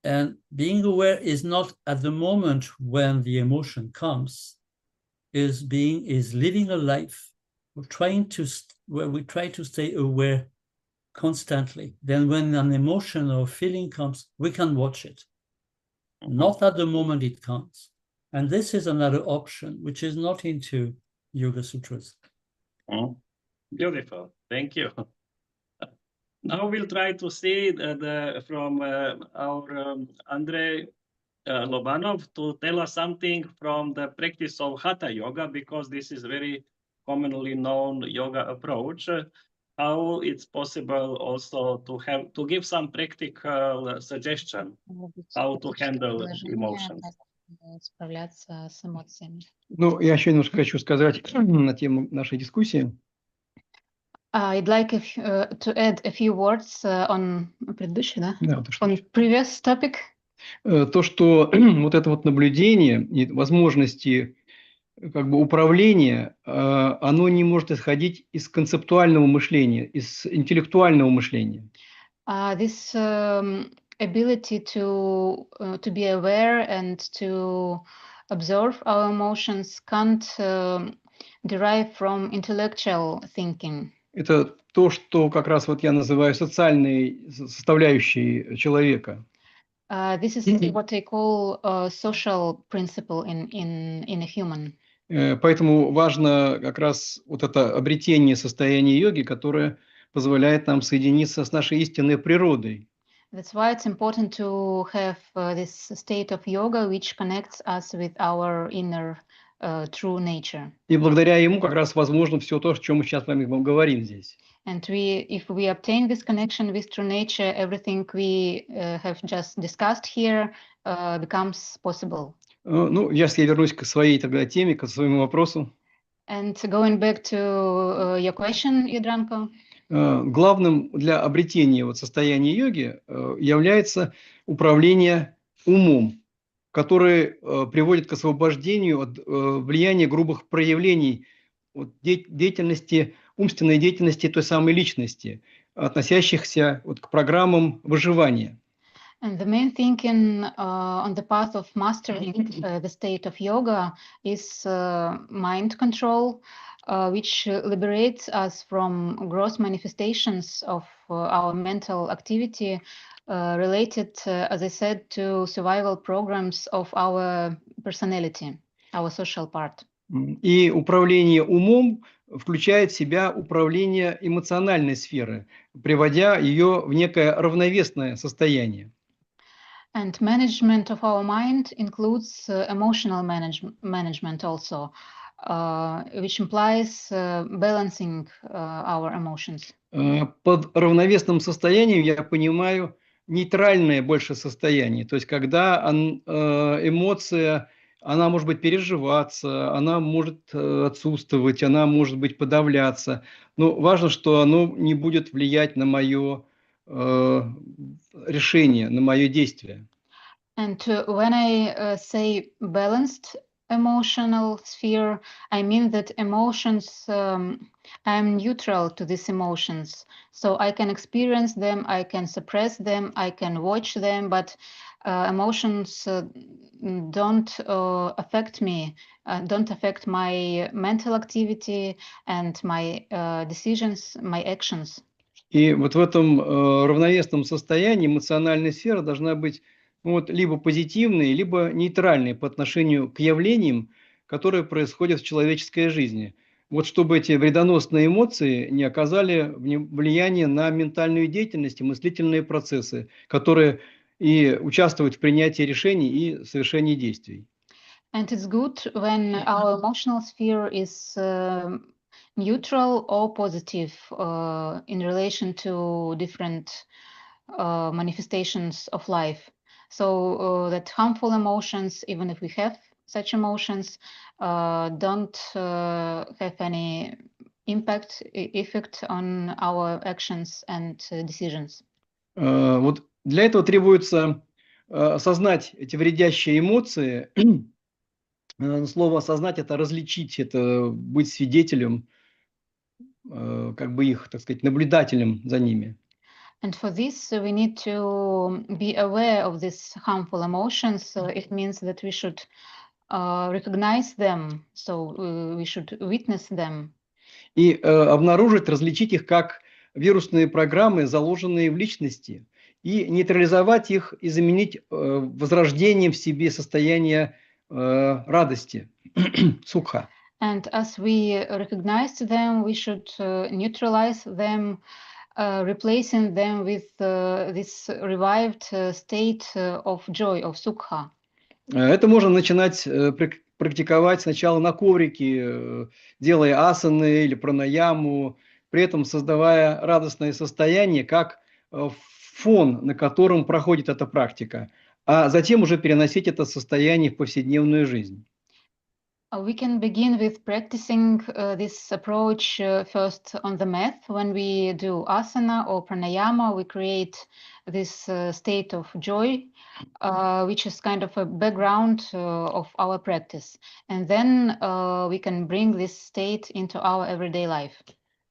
And being aware is not at the moment when the emotion comes, is living a life where we try to stay aware constantly. Then when an emotion or feeling comes, we can watch it. Not at the moment it comes. And this is another option, which is not into Yoga Sutras. Beautiful. Thank you. Now we'll try to see from our Andrei Lobanov to tell us something from the practice of Hatha Yoga, because this is very commonly known yoga approach. How it's possible also to give some practical suggestion how to handle emotions. Справляться с эмоциями. Ну, я еще немножко хочу сказать на тему нашей дискуссии. I'd like to add a few words on предыдущий, да? Да, On previous topic. То, что вот это вот наблюдение и возможности как бы управление, оно не может исходить из концептуального мышления, из интеллектуального мышления. This ability to be aware and to observe our emotions can't derive from intellectual thinking. Это то, что как раз вот я называю социальной составляющей человека. This is what I call a social principle in a human. Поэтому важно как раз вот это обретение состояния йоги, которое позволяет нам соединиться с нашей истинной природой. That's why it's important to have this state of yoga which connects us with our inner true nature. И благодаря ему как раз возможно все то, о чем мы сейчас с вами говорим здесь. And if we obtain this connection with true nature, everything we have just discussed here becomes possible. Ну, я вернусь к своей тогда теме, к своему вопросу. And going back to your question, Yudranko. Главным для обретения вот состояния йоги является управление умом, который приводит к освобождению от влияния грубых проявлений от деятельности, умственной деятельности той самой личности, относящихся вот к программам выживания. And the main thing on the path of mastering the state of yoga is mind control, which liberates us from gross manifestations of our mental activity related, as I said, to survival programs of our personality, our social part. И управление умом включает в себя управление эмоциональной сферы, приводя ее в некое равновесное состояние. And management of our mind includes emotional management also, which implies balancing our emotions. Под равновесным состоянием я понимаю нейтральное больше состояние, то есть когда эмоция, она может быть переживаться, она может отсутствовать, она может быть подавляться, но важно, что оно не будет влиять на мое решение, на мое действие. And when I say balanced emotional sphere, I mean that emotions, I'm neutral to these emotions. So I can experience them, I can suppress them, I can watch them, but emotions don't affect me, don't affect my mental activity and my decisions, my actions. И вот в этом равновесном состоянии эмоциональная сфера должна быть вот, либо позитивной, либо нейтральной по отношению к явлениям, которые происходят в человеческой жизни. Вот чтобы эти вредоносные эмоции не оказали влияния на ментальную деятельность и мыслительные процессы, которые и участвуют в принятии решений и совершении действий. And it's good when our emotional sphere is neutral or positive in relation to different manifestations of life. So that harmful emotions, even if we have such emotions, don't have any effect on our actions and decisions. Вот для этого требуется осознать эти вредящие эмоции. Слово «осознать» – это различить, это быть свидетелем, как бы их, так сказать, наблюдателем за ними. And for this, we need to be aware of these harmful emotions. It means that we should recognize them, so we should witness them. И обнаружить, различить их как вирусные программы, заложенные в личности, и нейтрализовать их и заменить возрождением в себе состояния радости, сукха. And as we recognize them, we should neutralize them, replacing them with this revived state of joy, of sukha. Это можно начинать практиковать сначала на коврике, делая асаны или пранаяму, при этом создавая радостное состояние как фон, на котором проходит эта практика, а затем уже переносить это состояние в повседневную жизнь. We can begin with practicing this approach first on the mat. When we do asana or pranayama, we create this state of joy, which is kind of a background of our practice. And then we can bring this state into our everyday life.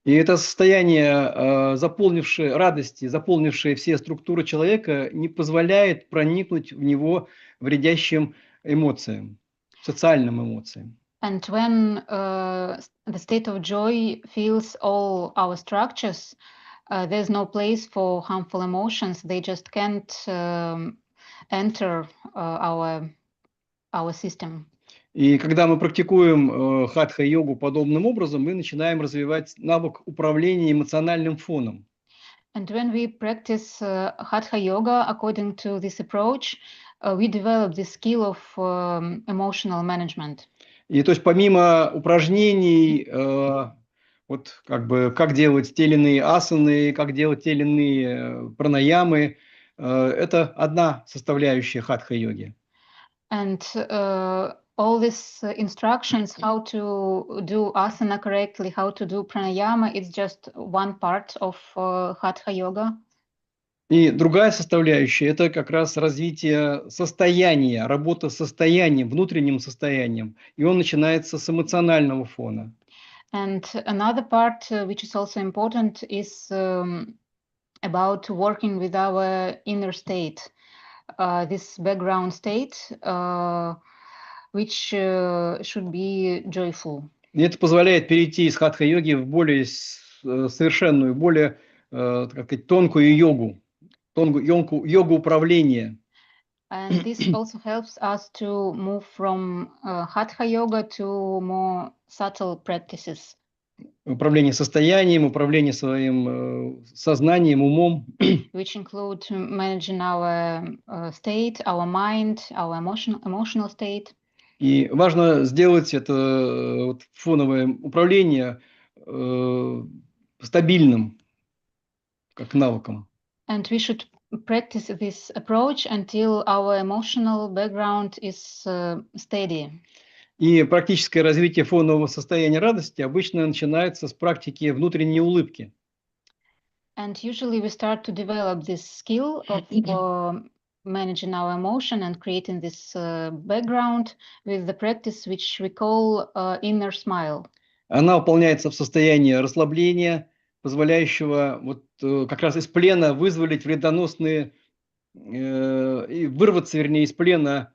И это состояние, заполнившее радости, заполнившее все структуры человека, не позволяет проникнуть в него вредящим эмоциям, социальным эмоциям. And when the state of joy fills all our structures, there's no place for harmful emotions. They just can't enter our system. И когда мы практикуем хатха-йогу подобным образом, мы начинаем развивать навык управления эмоциональным фоном. And when we practice hatha yoga according to this approach, we develop the skill of emotional management. И то есть помимо упражнений, вот как бы как делать те или иные асаны, как делать те или иные пранаямы, это одна составляющая хатха-йоги. And all these instructions, how to do asana correctly, how to do pranayama, it's just one part of hatha yoga. И другая составляющая – это как раз развитие состояния, работа с состоянием, внутренним состоянием. И он начинается с эмоционального фона. And another part, which is also important, is about working with our inner state, this background state, which should be joyful. И это позволяет перейти из хатха-йоги в более совершенную, более так сказать, тонкую йогу, йогу управления. And this also helps us to move from hatha yoga to more subtle practices. Управление состоянием, управление своим сознанием, умом. Which include managing our state, our mind, our emotional state. И важно сделать это вот, фоновое управление стабильным, как навыком. And we should practice this approach until our emotional background is steady. И практическое развитие фонового состояния радости обычно начинается с практики внутренней улыбки. And usually we start to develop this skill of managing our emotion and creating this background with the practice which we call inner smile. Она выполняется в состоянии расслабления, позволяющего вот как раз из плена вызволить вредоносные, и вырваться, вернее, из плена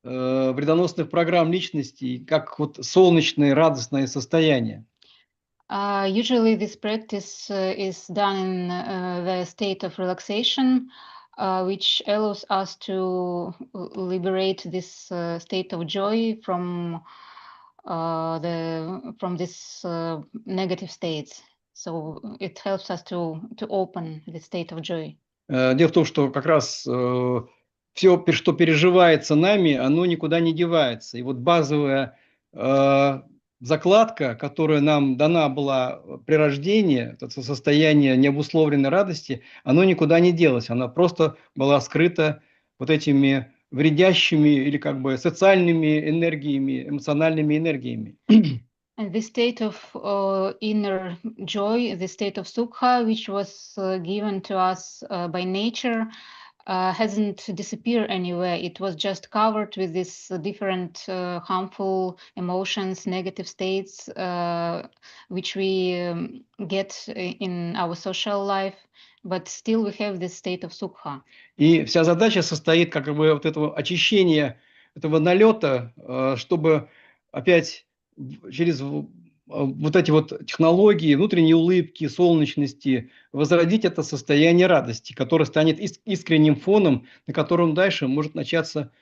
вредоносных программ личности, как вот солнечное, радостное состояние. Usually this practice is done in the state of relaxation, which allows us to liberate this state of joy from this negative states. So it helps us to open the state of joy. Дело в том, что как раз все, что переживается нами, оно никуда не девается. И вот базовая закладка, которая нам дана была при рождении, это состояние необусловленной радости, оно никуда не делось. Она просто была скрыта вот этими вредящими или как бы социальными энергиями, эмоциональными энергиями. And this state of inner joy, the state of sukha, which was given to us by nature, hasn't disappeared anywhere. It was just covered with these different harmful emotions, negative states, which we get in our social life, but still we have this state of sukha. И вся задача состоит как бы вот этого очищения, этого налета, чтобы опять через вот эти вот технологии, внутренней улыбки, солнечности, возродить это состояние радости, которое станет искренним фоном, на котором дальше может начаться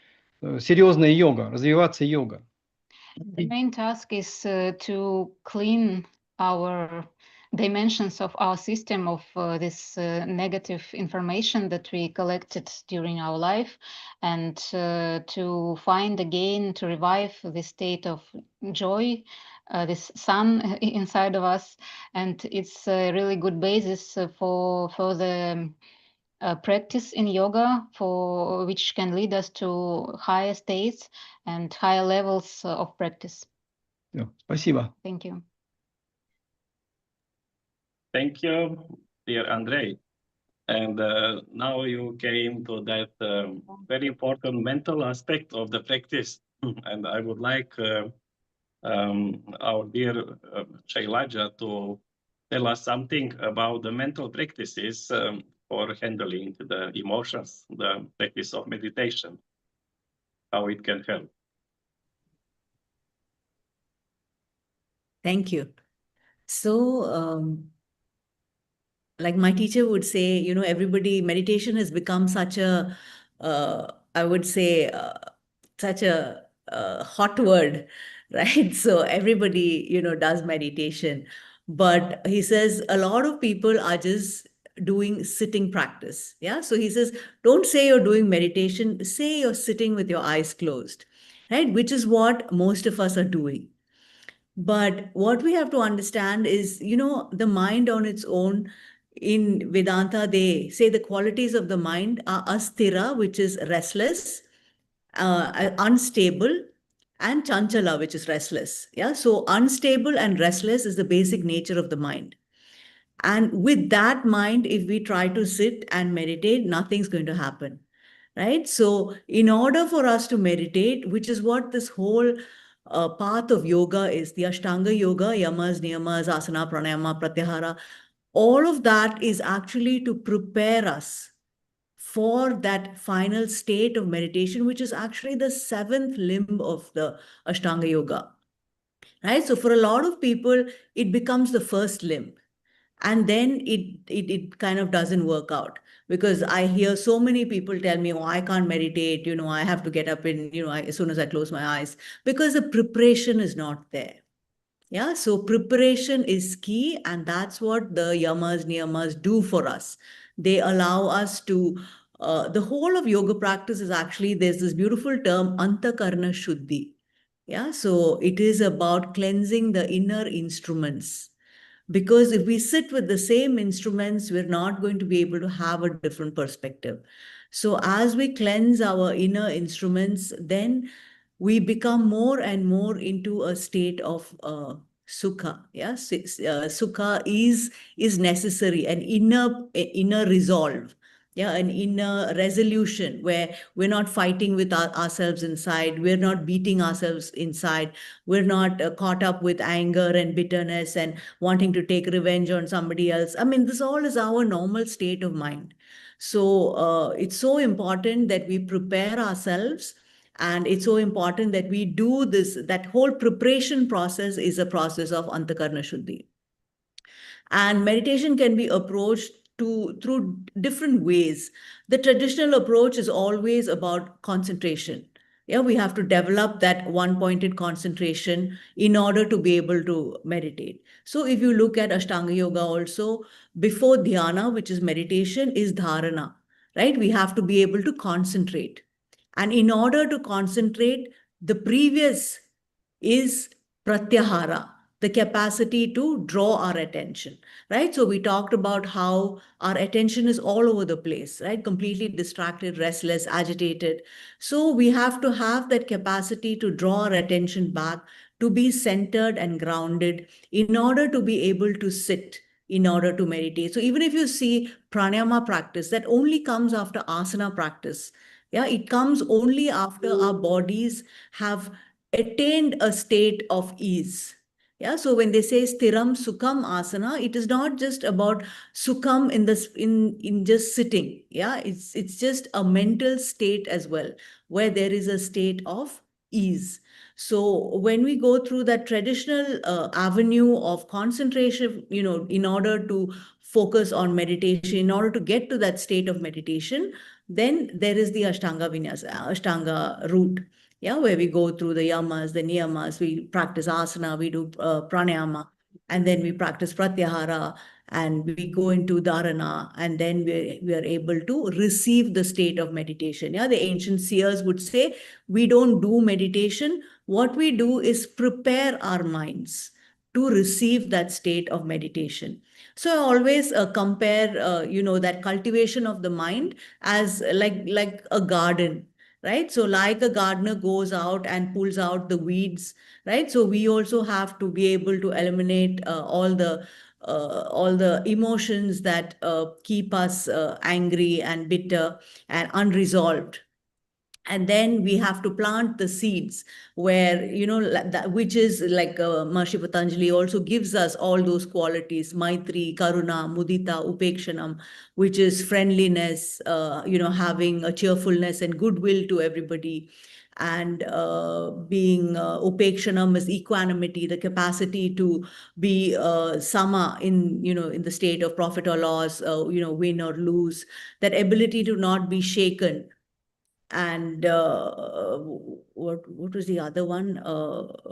серьезная йога, развиваться йога. The main task is to clean our dimensions of our system of this negative information that we collected during our life, and to find again, to revive the state of joy, this sun inside of us. And it's a really good basis for further practice in yoga, for which can lead us to higher states and higher levels of practice. Спасибо. Thank you. Thank you, dear Andrei. And now you came to that very important mental aspect of the practice. And I would like our dear Shailaja to tell us something about the mental practices for handling the emotions, the practice of meditation, how it can help. Thank you. So, like my teacher would say, you know, meditation has become such a, I would say, such a hot word, right? So everybody, you know, does meditation. But he says a lot of people are just doing sitting practice. Yeah. So he says, don't say you're doing meditation, say you're sitting with your eyes closed, right? Which is what most of us are doing. But what we have to understand is, you know, the mind on its own, in Vedanta, they say the qualities of the mind are asthira, which is restless, unstable, and chanchala, which is restless. Yeah. So unstable and restless is the basic nature of the mind. And with that mind, if we try to sit and meditate, nothing's going to happen. Right. So in order for us to meditate, which is what this whole path of yoga is, the Ashtanga yoga, yamas, niyamas, asana, pranayama, pratyahara, all of that is actually to prepare us for that final state of meditation, which is actually the seventh limb of the Ashtanga yoga. Right. So for a lot of people, it becomes the first limb. And then it kind of doesn't work out, because I hear so many people tell me, oh, I can't meditate, you know, I have to get up in, you know, as soon as I close my eyes, because the preparation is not there. Yeah, so preparation is key, and that's what the yamas, niyamas do for us. They allow us to, the whole of yoga practice is actually, there's this beautiful term, antakarna shuddhi. Yeah, so it is about cleansing the inner instruments. Because if we sit with the same instruments, we're not going to be able to have a different perspective. So as we cleanse our inner instruments, then we become more and more into a state of sukha. Yeah, sukha is necessary, an inner resolve. Yeah, an inner resolution where we're not fighting with ourselves inside, we're not beating ourselves inside, we're not caught up with anger and bitterness and wanting to take revenge on somebody else. I mean, this all is our normal state of mind. So it's so important that we prepare ourselves, and it's so important that we do this. That whole preparation process is a process of antakarna shuddhi. And meditation can be approached through different ways. The traditional approach is always about concentration. Yeah, we have to develop that one-pointed concentration in order to be able to meditate. So if you look at Ashtanga Yoga also, before dhyana, which is meditation, is dharana, right? We have to be able to concentrate. And in order to concentrate, the previous is pratyahara, the capacity to draw our attention, right? So we talked about how our attention is all over the place, right? Completely distracted, restless, agitated. So we have to have that capacity to draw our attention back, to be centered and grounded in order to be able to sit, in order to meditate. So even if you see pranayama practice, that only comes after asana practice. Yeah, it comes only after our bodies have attained a state of ease. Yeah, so when they say stiram sukham asana, it is not just about sukham in just sitting. Yeah, it's just a mental state as well, where there is a state of ease. So when we go through that traditional avenue of concentration, you know, in order to focus on meditation, in order to get to that state of meditation, then there is the Ashtanga Vinyasa, Ashtanga route. Yeah, where we go through the yamas, the niyamas, we practice asana, we do pranayama, and then we practice pratyahara, and we go into dharana, and then we are able to receive the state of meditation. Yeah, the ancient seers would say, we don't do meditation. What we do is prepare our minds to receive that state of meditation. So I always compare, you know, that cultivation of the mind as like a garden. right? So like a gardener goes out and pulls out the weeds, right? So we also have to be able to eliminate all the emotions that keep us angry and bitter and unresolved. And then we have to plant the seeds where, which is like Maharishi Patanjali also gives us all those qualities: maitri, karuna, mudita, upekshanam, which is friendliness, having a cheerfulness and goodwill to everybody. And being upekshanam is equanimity, the capacity to be sama in the state of profit or loss, win or lose, that ability to not be shaken. And what was the other one?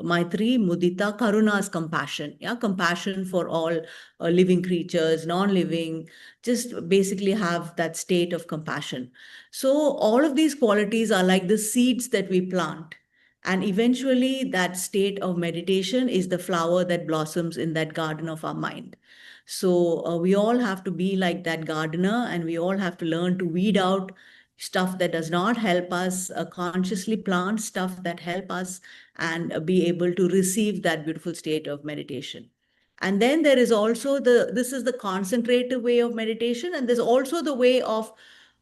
Maitri, Mudita, Karuna is compassion. Yeah, compassion for all living creatures, non-living. Just basically have that state of compassion. So all of these qualities are like the seeds that we plant. And eventually, that state of meditation is the flower that blossoms in that garden of our mind. So we all have to be like that gardener, and we all have to learn to weed out stuff that does not help us, consciously plant stuff that help us, and be able to receive that beautiful state of meditation. And then there is also this is the concentrative way of meditation, and there's also the way of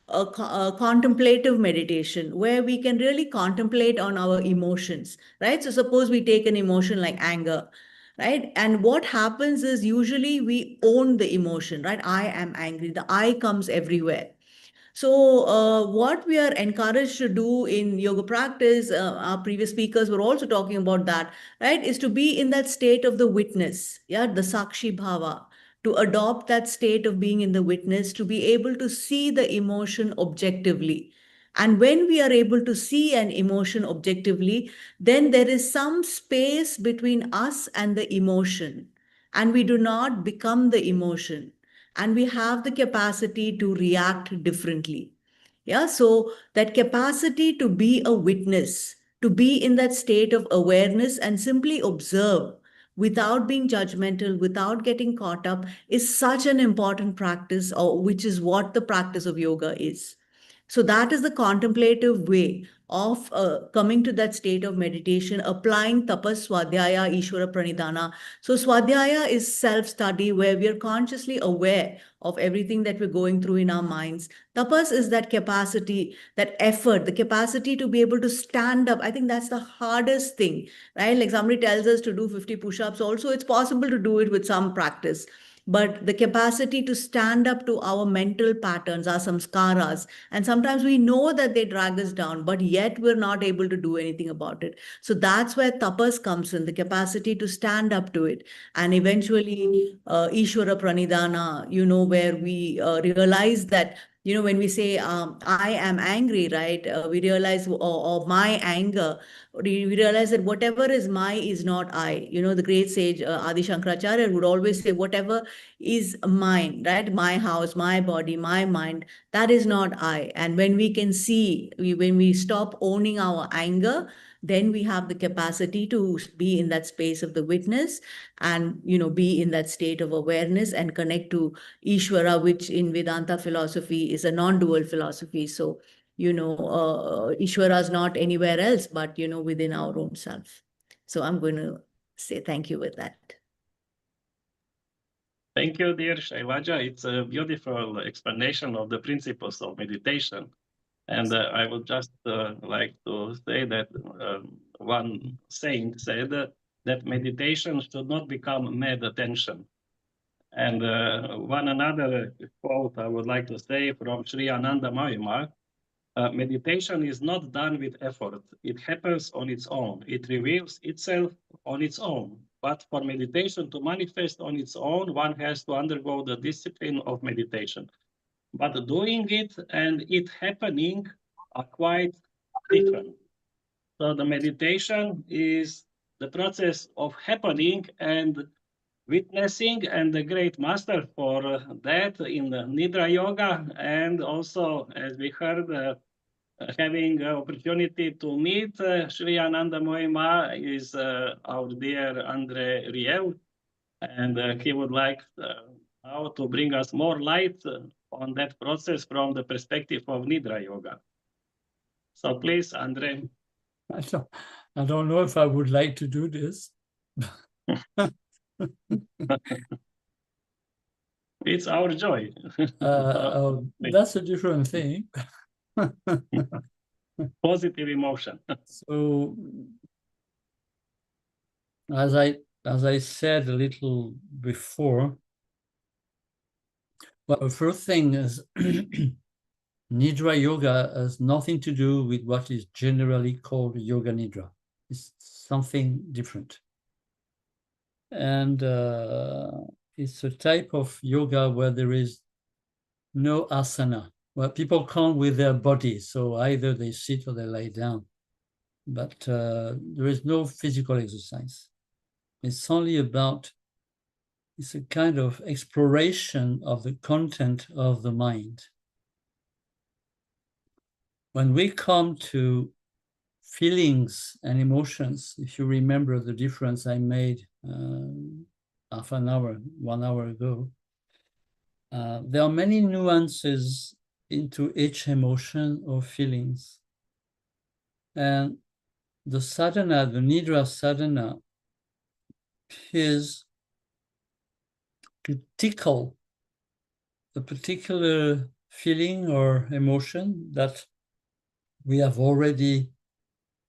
a contemplative meditation, where we can really contemplate on our emotions, right? So suppose we take an emotion like anger, right? And what happens is usually we own the emotion, right? I am angry. The I comes everywhere. So, what we are encouraged to do in yoga practice, our previous speakers were also talking about that, right? Is to be in that state of the witness, yeah, the Sakshi Bhava, to adopt that state of being in the witness, to be able to see the emotion objectively. And when we are able to see an emotion objectively, then there is some space between us and the emotion, and we do not become the emotion, and we have the capacity to react differently. Yeah, so that capacity to be a witness, to be in that state of awareness and simply observe without being judgmental, without getting caught up, is such an important practice, or which is what the practice of yoga is. So that is the contemplative way of coming to that state of meditation, applying tapas, swadhyaya, ishvara pranidhana. So swadhyaya is self-study, where we are consciously aware of everything that we're going through in our minds. Tapas is that capacity, that effort, the capacity to be able to stand up. I think that's the hardest thing, right? Like somebody tells us to do 50 push-ups. Also, it's possible to do it with some practice. But the capacity to stand up to our mental patterns, our samskaras, and sometimes we know that they drag us down, but yet we're not able to do anything about it. So that's where tapas comes in, the capacity to stand up to it. And eventually, Ishvara Pranidhana, where we realize that, when we say, I am angry, right? We realize, or my anger, we realize that whatever is my is not I. The great sage Adi Shankaracharya would always say, whatever is mine, right? My house, my body, my mind, that is not I. And when we can see, when we stop owning our anger, then we have the capacity to be in that space of the witness, and be in that state of awareness and connect to Ishvara, which in Vedanta philosophy is a non-dual philosophy. So Ishvara is not anywhere else, but within our own self. So I'm going to say thank you with that. Thank you, dear Shailaja. It's a beautiful explanation of the principles of meditation. And I would just like to say that one saint said that meditation should not become mad attention. And one another quote I would like to say from Sri Ananda Mahima: meditation is not done with effort. It happens on its own. It reveals itself on its own. But for meditation to manifest on its own, one has to undergo the discipline of meditation. But doing it and it happening are quite different. So the meditation is the process of happening and witnessing, and the great master for that in the Nidra Yoga, and also, as we heard, having opportunity to meet Sri Ananda Mohima is our dear Andre Riel, and he would like now to bring us more light on that process from the perspective of Nidra Yoga. So please, Andre. I don't know if I would like to do this. It's our joy. That's a different thing. Positive emotion. So, as I said a little before, well, the first thing is Nidra Yoga has nothing to do with what is generally called Yoga Nidra. It's something different. And it's a type of yoga where there is no asana, where people come with their body. So either they sit or they lie down. But there is no physical exercise. It's only about, it's a kind of exploration of the content of the mind. When we come to feelings and emotions, if you remember the difference I made half an hour, 1 hour ago, there are many nuances into each emotion or feelings. And the sadhana, the Nidra sadhana, is to tickle a particular feeling or emotion that we have already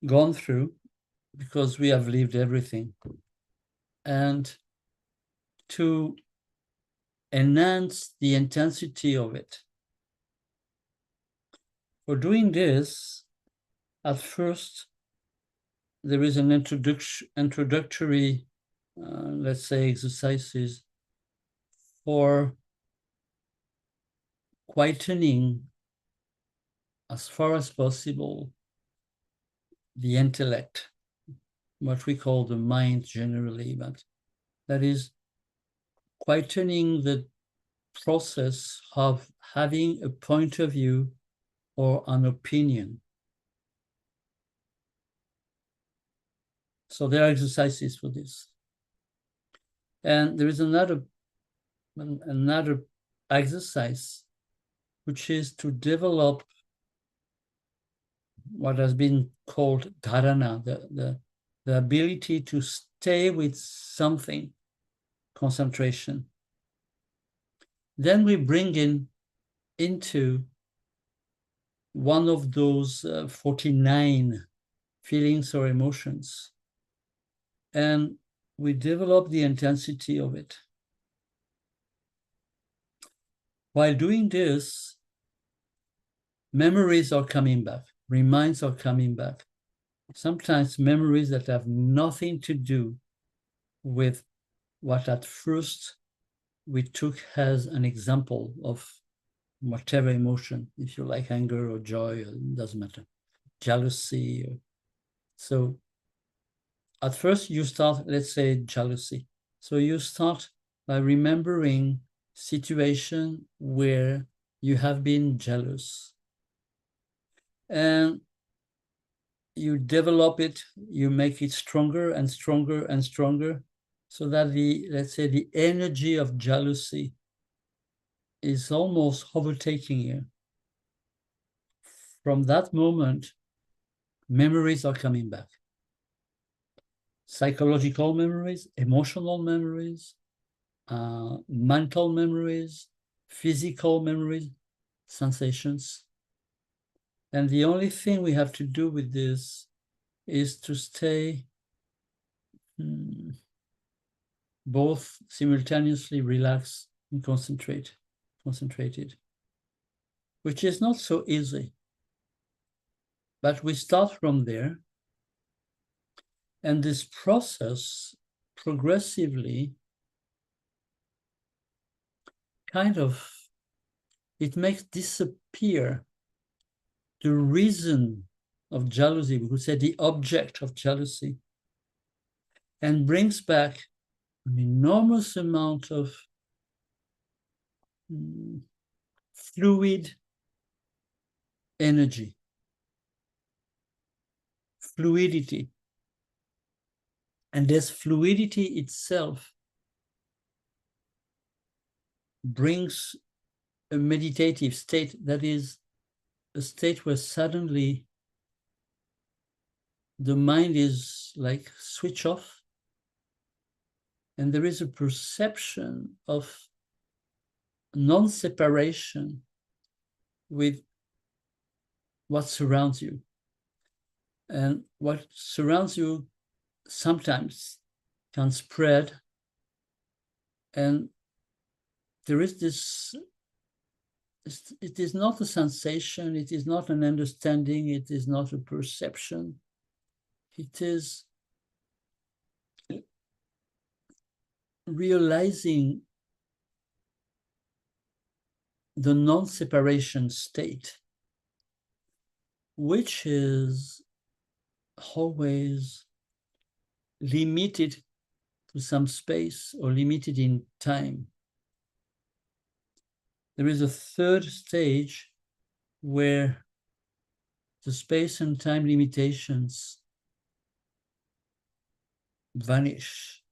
gone through because we have lived everything, and to enhance the intensity of it. For doing this, at first, there is an introductory, let's say, exercises for quietening as far as possible the intellect, what we call the mind generally, but that is quietening the process of having a point of view or an opinion. So there are exercises for this. And there is another exercise, which is to develop what has been called dharana, the ability to stay with something, concentration. Then we bring into one of those 49 feelings or emotions, and we develop the intensity of it. While doing this, memories are coming back, reminds are coming back. Sometimes memories that have nothing to do with what at first we took as an example of whatever emotion, if you like anger or joy, it doesn't matter, jealousy. So at first you start, let's say, jealousy. So you start by remembering situation where you have been jealous. And you develop it, you make it stronger and stronger and stronger, so that the, let's say, the energy of jealousy is almost overtaking you. From that moment, memories are coming back. Psychological memories, emotional memories, mental memories, physical memories, sensations. And the only thing we have to do with this is to stay both simultaneously relaxed and concentrated, which is not so easy. But we start from there, and this process progressively kind of, it makes disappear the reason of jealousy, we could say the object of jealousy, and brings back an enormous amount of fluid energy, fluidity. And this fluidity itself brings a meditative state, that is a state where suddenly the mind is like switch off, and there is a perception of non-separation with what surrounds you. And what surrounds you sometimes can spread, and there is this, it is not a sensation, it is not an understanding, it is not a perception, it is realizing the non-separation state, which is always limited to some space or limited in time. There is a third stage where the space and time limitations vanish.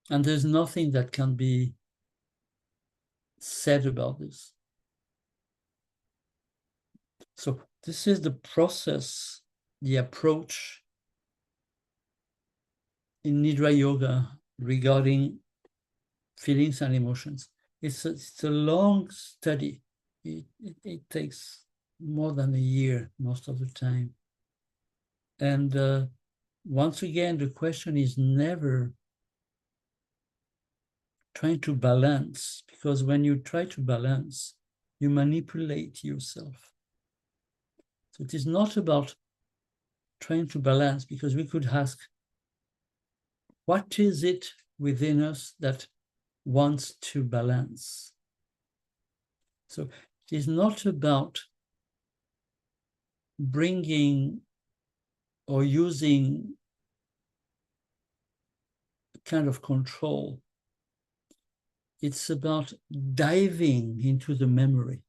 And there's nothing that can be said about this. So this is the process, the approach in Nidra Yoga regarding feelings and emotions. It's a long study. It takes more than a year most of the time. And once again, the question is never trying to balance, because when you try to balance, you manipulate yourself. So it is not about trying to balance, because we could ask, what is it within us that wants to balance? So it is not about bringing or using a kind of control. It's about diving into the memory.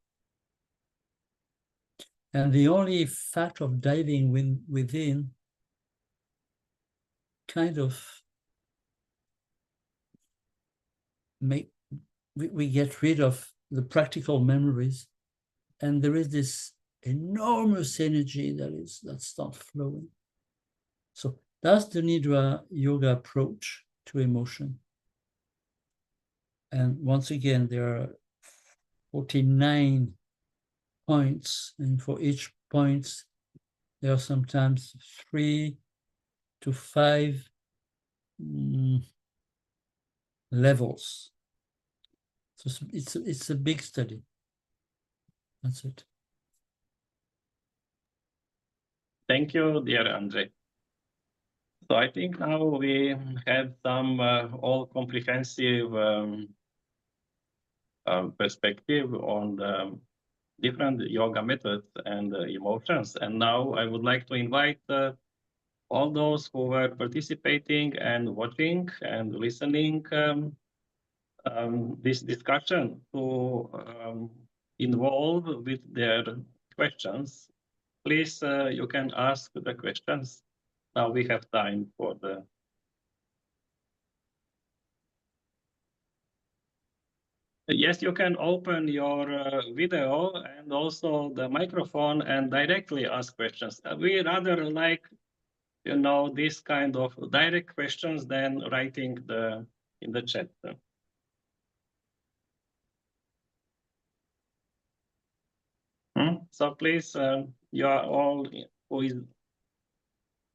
And the only fact of diving within kind of we get rid of the practical memories, and there is this enormous energy that starts flowing. So that's the Nidra Yoga approach to emotion. And once again, there are 49 points, and for each point, there are sometimes 3 to 5 levels. So it's a big study. That's it. Thank you, dear Andre. So I think now we have some all-comprehensive perspective on the different yoga methods and emotions. And now I would like to invite all those who were participating and watching and listening this discussion to involve with their questions. Please, you can ask the questions. Now we have time for the... Yes, you can open your video and also the microphone and directly ask questions. We rather like, you know, this kind of direct questions than writing in the chat. So please, you are all who is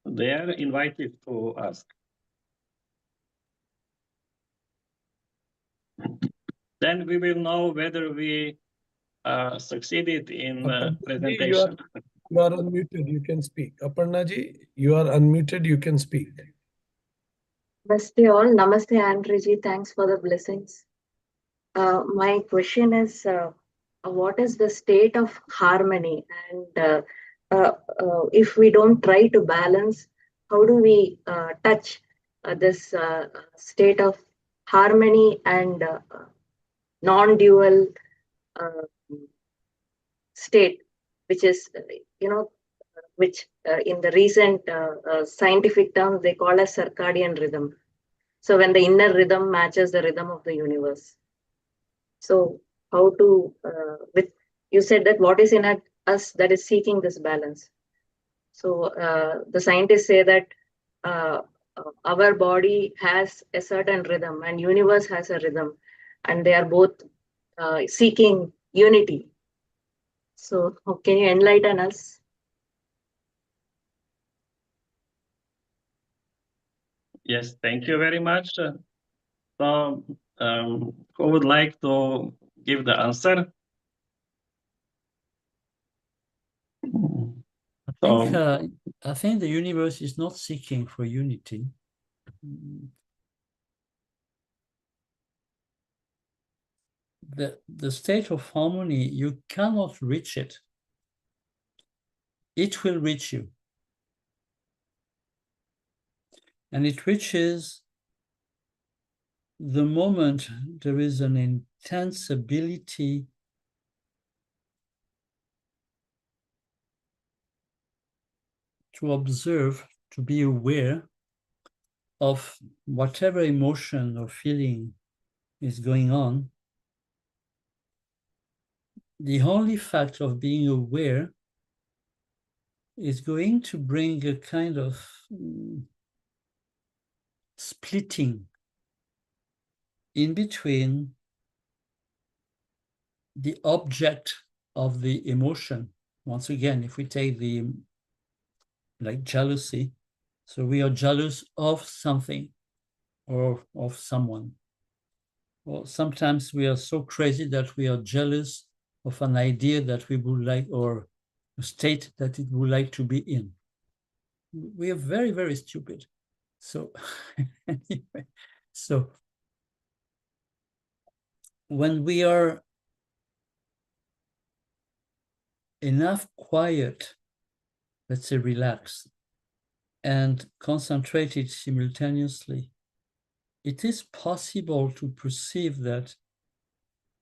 there invited to ask. Then we will know whether we succeeded in presentation. You are unmuted, you can speak. Aparnaji, you are unmuted, you can speak. Namaste all. Namaste Andreji. Thanks for the blessings. My question is, what is the state of harmony? And if we don't try to balance, how do we touch this state of harmony and non-dual state, which is, which in the recent scientific terms they call as circadian rhythm. So when the inner rhythm matches the rhythm of the universe. So how to, you said that what is in us that is seeking this balance. So the scientists say that our body has a certain rhythm and universe has a rhythm, and they are both seeking unity. So can you enlighten us? Yes, thank you very much. So, who would like to give the answer? I think the universe is not seeking for unity. The state of harmony, you cannot reach it. It will reach you. And it reaches the moment there is an intense ability to observe, to be aware of whatever emotion or feeling is going on. The only fact of being aware is going to bring a kind of splitting in between the object of the emotion. Once again, if we take the, like jealousy, so we are jealous of something or of someone. Or sometimes we are so crazy that we are jealous of an idea that we would like, or a state that it would like to be in. We are very, very stupid. So anyway, so when we are enough quiet, let's say relaxed, and concentrated simultaneously, it is possible to perceive that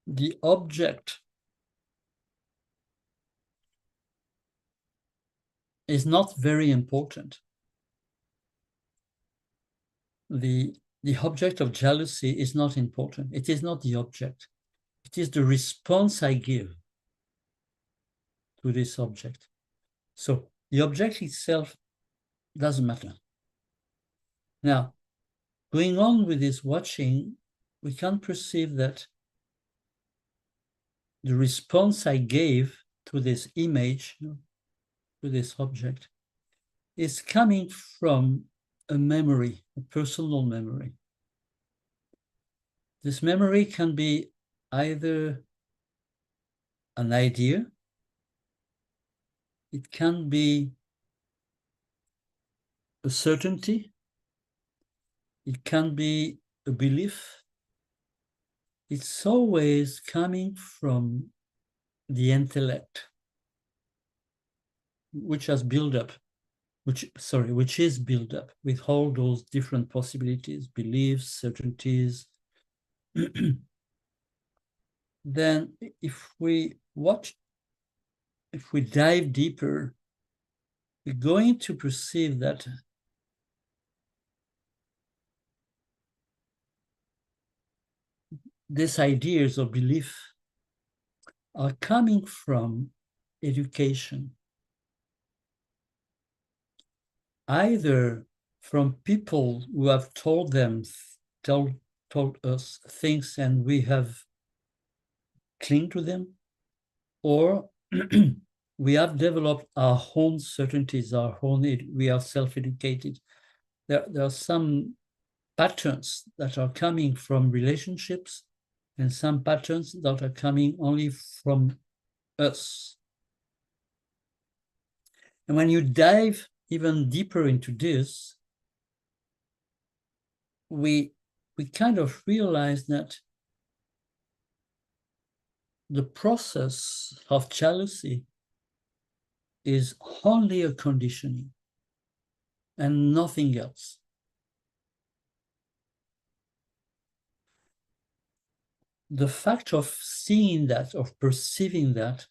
the object is not very important. The object of jealousy is not important. It is not the object. It is the response I give to this object. So the object itself doesn't matter. Now, going on with this watching, we can perceive that the response I gave to this image, to this object, is coming from a memory, a personal memory. This memory can be either an idea, it can be a certainty, it can be a belief. It's always coming from the intellect, which has built up, which is built up with all those different possibilities, beliefs, certainties. Then if we dive deeper, we're going to perceive that these ideas or beliefs are coming from education, either from people who have told us things and we have clung to them, or we have developed our own certainties, we are self-educated. There are some patterns that are coming from relationships and some patterns that are coming only from us. And when you dive even deeper into this, we kind of realize that the process of jealousy is only a conditioning and nothing else. The fact of seeing that, of perceiving that,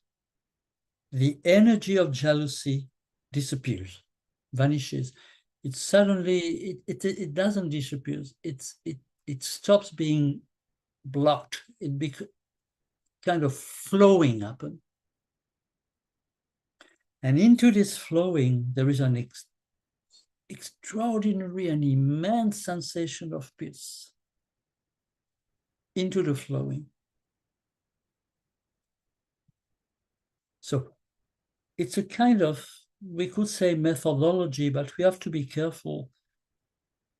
the energy of jealousy disappears, vanishes. It suddenly, it doesn't disappear. It stops being blocked. It kind of flowing happen. And into this flowing, there is an extraordinary and immense sensation of peace. Into the flowing. So it's a kind of, we could say methodology, but we have to be careful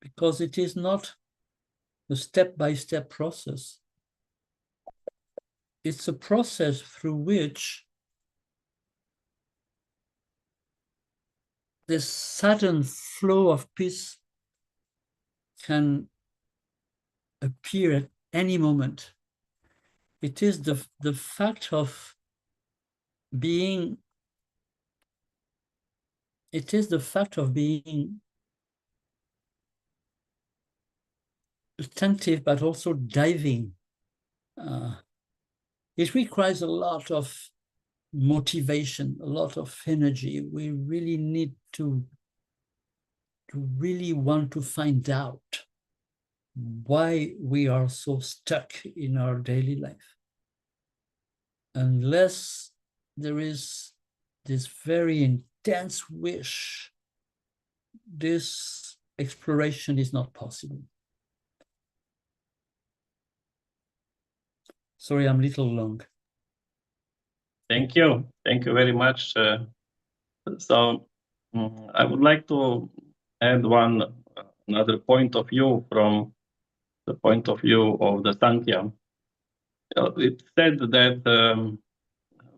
because it is not a step-by-step process. It's a process through which this sudden flow of peace can appear at any moment. It is the fact of being, it is the fact of being attentive, but also diving. It requires a lot of motivation, a lot of energy. We really need to really want to find out why we are so stuck in our daily life. Unless there is this very intense wish, this exploration is not possible. Sorry, I'm a little long. Thank you. Thank you very much. So I would like to add another point of view from the point of view of the Sankhya. It said that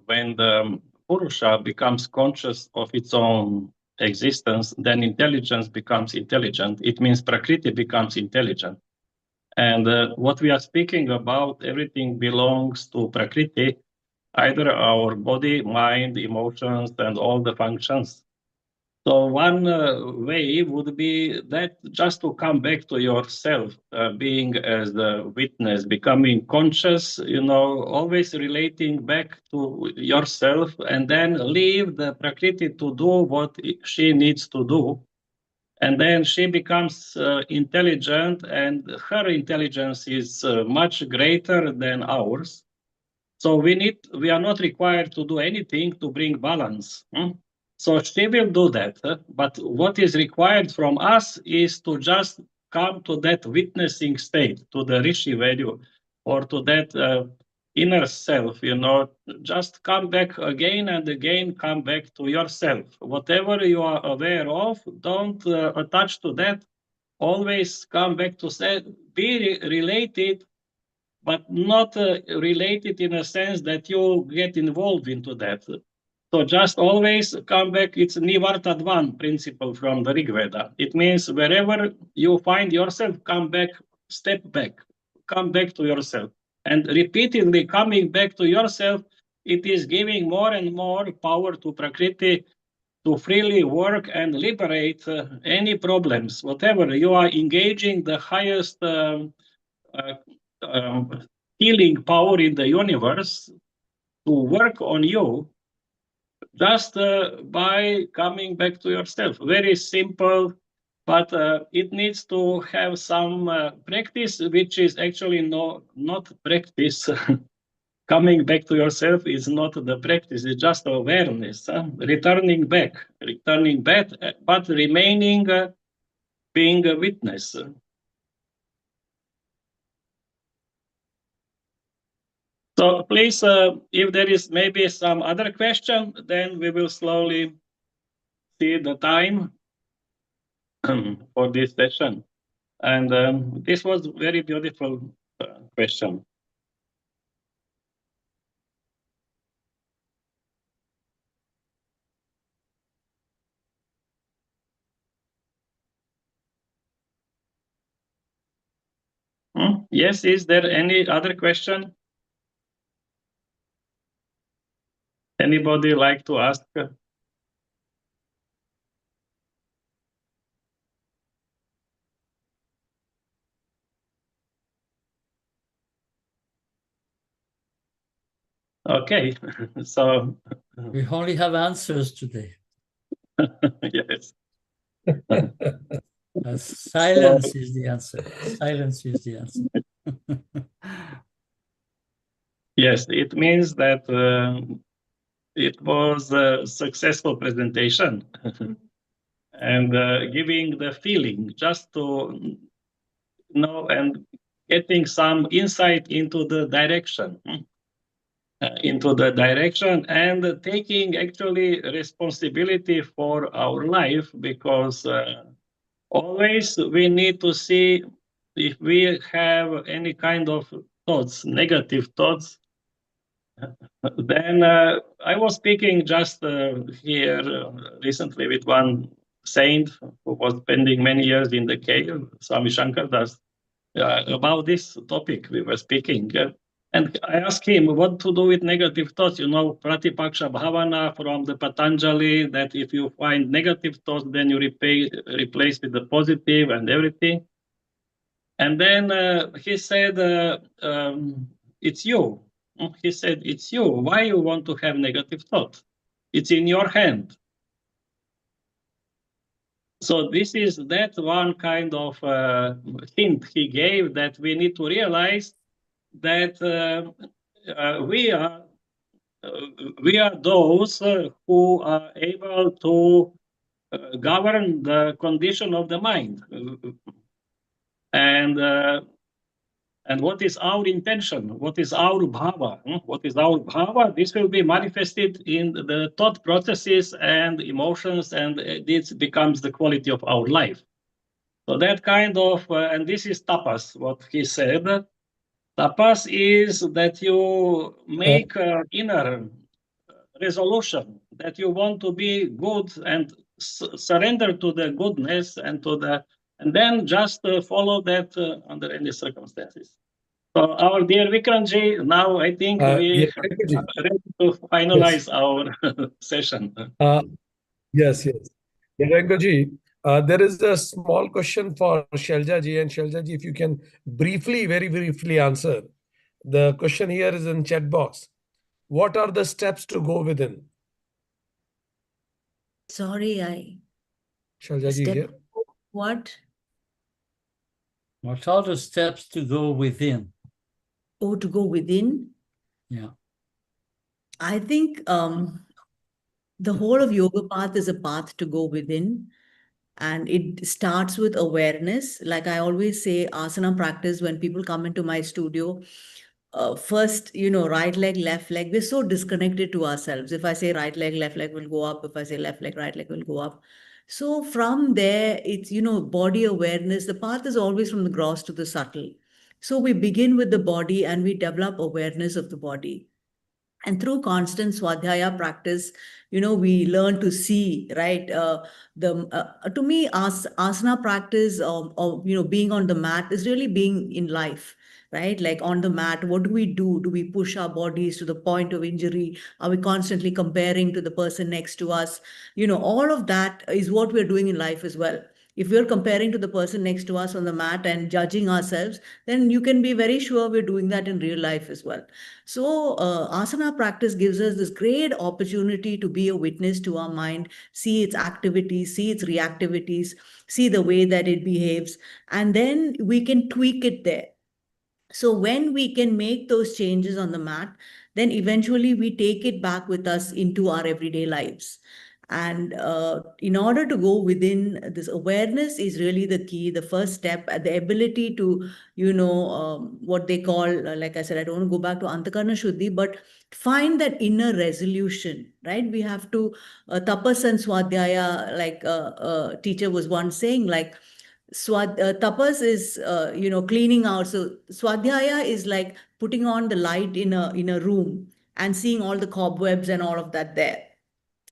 when the Purusha becomes conscious of its own existence, then intelligence becomes intelligent. It means Prakriti becomes intelligent. And what we are speaking about, everything belongs to Prakriti, either our body, mind, emotions, and all the functions. So one way would be that just to come back to yourself, being as the witness, becoming conscious, always relating back to yourself, and then leave the Prakriti to do what she needs to do. And then she becomes intelligent, and her intelligence is much greater than ours. So we are not required to do anything to bring balance. So she will do that. But what is required from us is to just come to that witnessing state, to the Rishi value, or to that inner self, just come back again and again, come back to yourself. Whatever you are aware of, don't attach to that. Always come back to self, be related, but not related in a sense that you get involved into that. So just always come back. It's Nivartadvan principle from the Rig Veda. It means wherever you find yourself, come back, step back, come back to yourself. And repeatedly coming back to yourself, it is giving more and more power to Prakriti to freely work and liberate any problems. Whatever you are engaging, the highest healing power in the universe to work on you just by coming back to yourself. Very simple, but it needs to have some practice, which is actually not practice. Coming back to yourself is not the practice, it's just awareness. Returning back, but remaining being a witness. So please, if there is maybe some other question, then we will slowly see the time for this session. And this was very beautiful question. Yes, is there any other question? Anybody like to ask? Okay, so we only have answers today. Yes. Silence is the answer. Silence is the answer. Yes, it means that it was a successful presentation and giving the feeling just to know and getting some insight into the direction. And taking actually responsibility for our life, because always we need to see if we have any kind of thoughts, negative thoughts. Then I was speaking just here recently with one saint who was spending many years in the cave, Swami Shankardas, about this topic we were speaking. And I asked him what to do with negative thoughts. You know, Pratipaksha Bhavana from the Patanjali, that if you find negative thoughts, then you replace with the positive and everything. And then he said, it's you. He said, it's you. Why you want to have negative thoughts? It's in your hand. So this is that one kind of hint he gave, that we need to realize that we are those who are able to govern the condition of the mind. And what is our intention? What is our bhava? What is our bhava? This will be manifested in the thought processes and emotions, and this becomes the quality of our life. So that kind of, and this is tapas, what he said. Tapas is that you make inner resolution that you want to be good and surrender to the goodness and then just follow that under any circumstances. So our dear Vikramji, now I think we are ready to finalize our session. Yes. Rengoji, there is a small question for Shelja ji, and Shelja ji, if you can very briefly answer. The question here is in chat box. What are the steps to go within? Sorry, Shelja ji here. What? What are the steps to go within? Oh, to go within? Yeah. I think the whole of yoga path is a path to go within. And it starts with awareness. Like I always say, asana practice, when people come into my studio, first, right leg, left leg, we're so disconnected to ourselves. If I say right leg, left leg will go up. If I say left leg, right leg will go up. So from there, it's, body awareness. The path is always from the gross to the subtle. So we begin with the body and we develop awareness of the body. And through constant swadhyaya practice, we learn to see, right? To me, asana practice, or being on the mat is really being in life, right? Like on the mat, what do we do? Do we push our bodies to the point of injury? Are we constantly comparing to the person next to us? All of that is what we're doing in life as well. If we're comparing to the person next to us on the mat and judging ourselves, then you can be very sure we're doing that in real life as well. So asana practice gives us this great opportunity to be a witness to our mind, see its activities, see its reactivities, see the way that it behaves, and then we can tweak it there. So when we can make those changes on the mat, then eventually we take it back with us into our everyday lives. And in order to go within, this awareness is really the key, the first step, the ability to, what they call, like I said, I don't want to go back to Antakarna Shuddhi, but find that inner resolution, right? We have to, tapas and swadhyaya, like a teacher was once saying, like, tapas is cleaning out. So swadhyaya is like putting on the light in a room and seeing all the cobwebs and all of that there.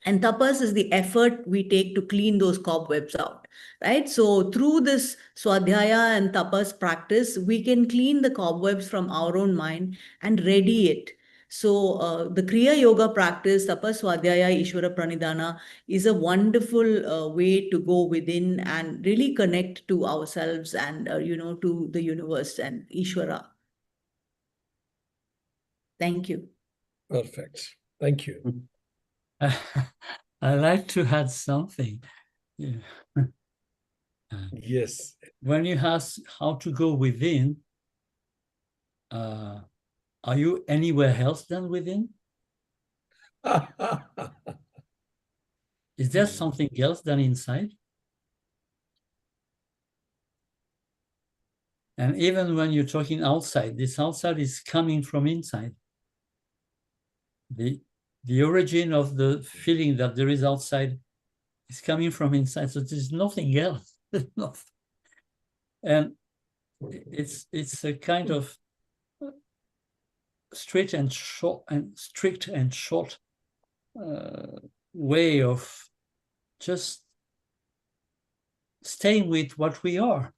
And tapas is the effort we take to clean those cobwebs out, right? So through this swadhyaya and tapas practice, we can clean the cobwebs from our own mind and ready it. So the Kriya Yoga practice, tapas, swadhyaya, Ishvara Pranidhana, is a wonderful way to go within and really connect to ourselves and, to the universe and Ishvara. Thank you. Perfect. Thank you. I like to add something. Yeah. Yes. When you ask how to go within, are you anywhere else than within? Is there something else than inside? And even when you're talking outside, this outside is coming from inside. The origin of the feeling that there is outside is coming from inside. So there's nothing else. And it's a kind of strict and short way of just staying with what we are.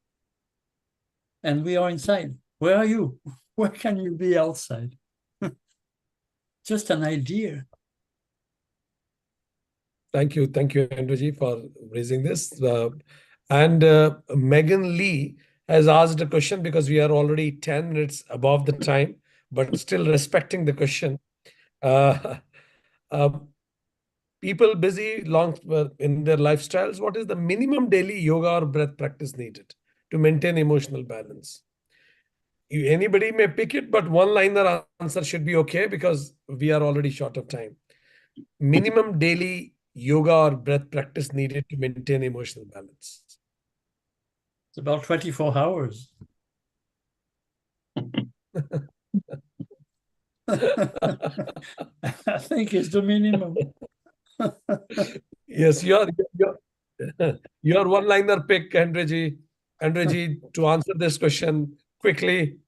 And we are inside. Where are you? Where can you be outside? Just an idea. Thank you, Andrewji, for raising this. And Megan Lee has asked a question because we are already 10 minutes above the time, but still respecting the question. People busy long in their lifestyles, what is the minimum daily yoga or breath practice needed to maintain emotional balance? Anybody may pick it, but one-liner answer should be okay because we are already short of time. Minimum daily yoga or breath practice needed to maintain emotional balance. It's about 24 hours. I think it's the minimum. Yes, your one-liner pick, Andrewji. Andrewji, to answer this question quickly,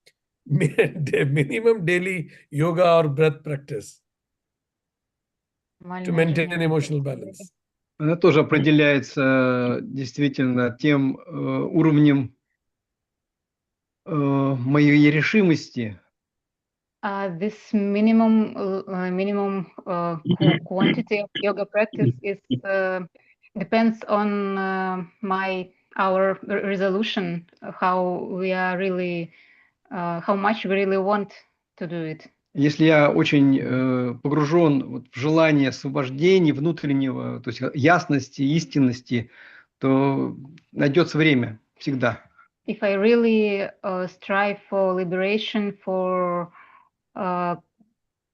minimum daily yoga or breath practice to maintain emotional balance. Она тоже определяется действительно тем уровнем моей решимости. This minimum quantity of yoga practice is depends on our resolution, how we are really, how much we really want to do it. Если я очень погружен вот в желание освобождения внутреннего, то есть ясности, истинности, то найдется время всегда. If I really strive for liberation, for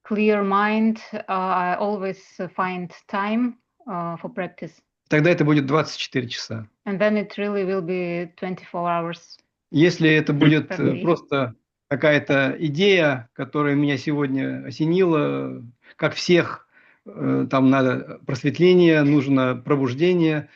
clear mind, I always find time for practice. Тогда это будет 24 часа. And then it really will be 24 hours. Если это будет просто какая-то идея, которая меня сегодня осенила, как всех, там надо просветление, нужно пробуждение,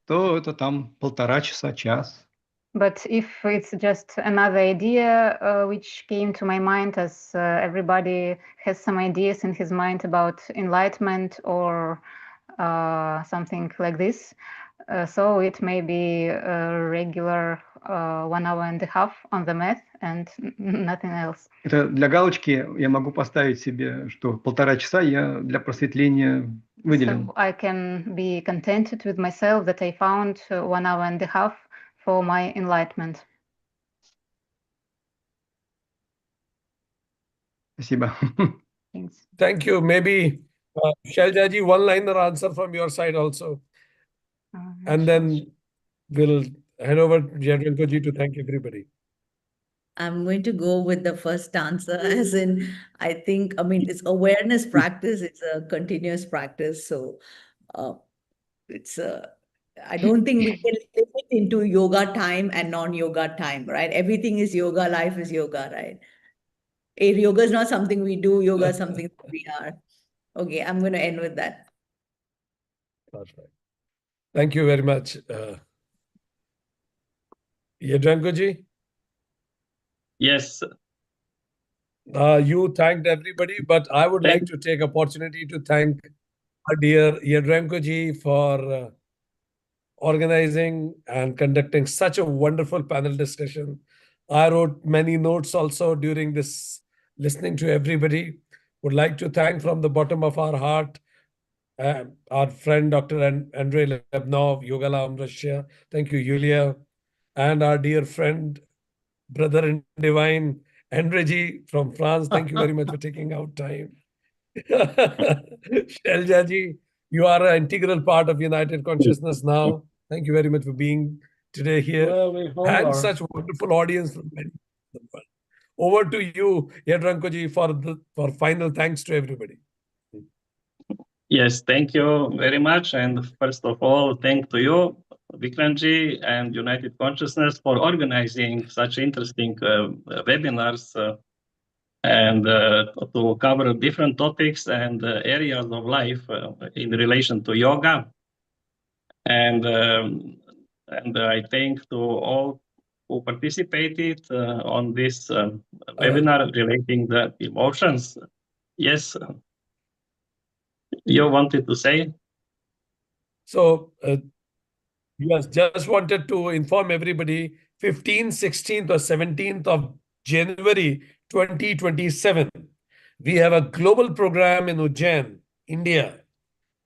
то это там 1,5 часа, час. But if it's just another idea which came to my mind, as everybody has some ideas in his mind about enlightenment or something like this, so it may be a regular 1 hour and a half on the mat and nothing else. Это для галочки я могу поставить себе, что 1,5 часа я для просветления выделил. So I can be contented with myself that I found 1 hour and a half for my enlightenment. Спасибо. Thanks. Thank you. Maybe Shailjaji, one-liner answer from your side also. And then we'll hand over Yadrenkoji to thank everybody. I'm going to go with the first answer, as in, I think, I mean, it's awareness practice, it's a continuous practice. So it's I don't think we can limit it into yoga time and non-yoga time, right? Everything is yoga, life is yoga, right? Yoga is not something we do, yoga is something that we are. Okay, I'm going to end with that. Perfect. Thank you very much. Yadrenkoji? Yes. You thanked everybody, but I would like to take opportunity to thank our dear Yadrenkoji for organizing and conducting such a wonderful panel discussion. I wrote many notes also during this, listening to everybody. Would like to thank from the bottom of our heart our friend Dr. Andrei Lebnov, Yogalam, Russia. Thank you, Yulia. And our dear friend, brother in divine, Andreji from France. Thank you very much for taking out time. Sheljaji, you are an integral part of United Consciousness now. Thank you very much for being today here. Well, and such wonderful audience from many the world. Over to you, Yadrenkoji, for final thanks to everybody. Yes, thank you very much. And first of all, thank to you, Vikranji and United Consciousness for organizing such interesting webinars and to cover different topics and areas of life in relation to yoga. And I thank to all who participated on this webinar relating the emotions. Yes, you wanted to say? So, yes, just wanted to inform everybody, 15th, 16th or 17th of January 2027, we have a global program in Ujjain, India.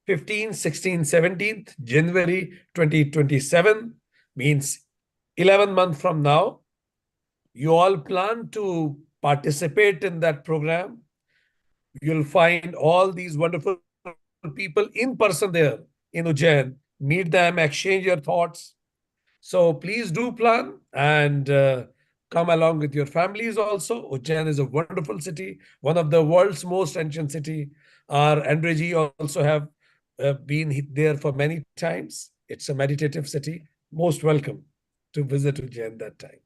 15th, 16th, 17th January 2027 means 11 months from now. You all plan to participate in that program. You'll find all these wonderful people in person there in Ujjain. Meet them, exchange your thoughts. So please do plan and come along with your families also. Ujjain is a wonderful city, one of the world's most ancient city. Our Andreji also have been there for many times. It's a meditative city. Most welcome to visit Ujjain that time.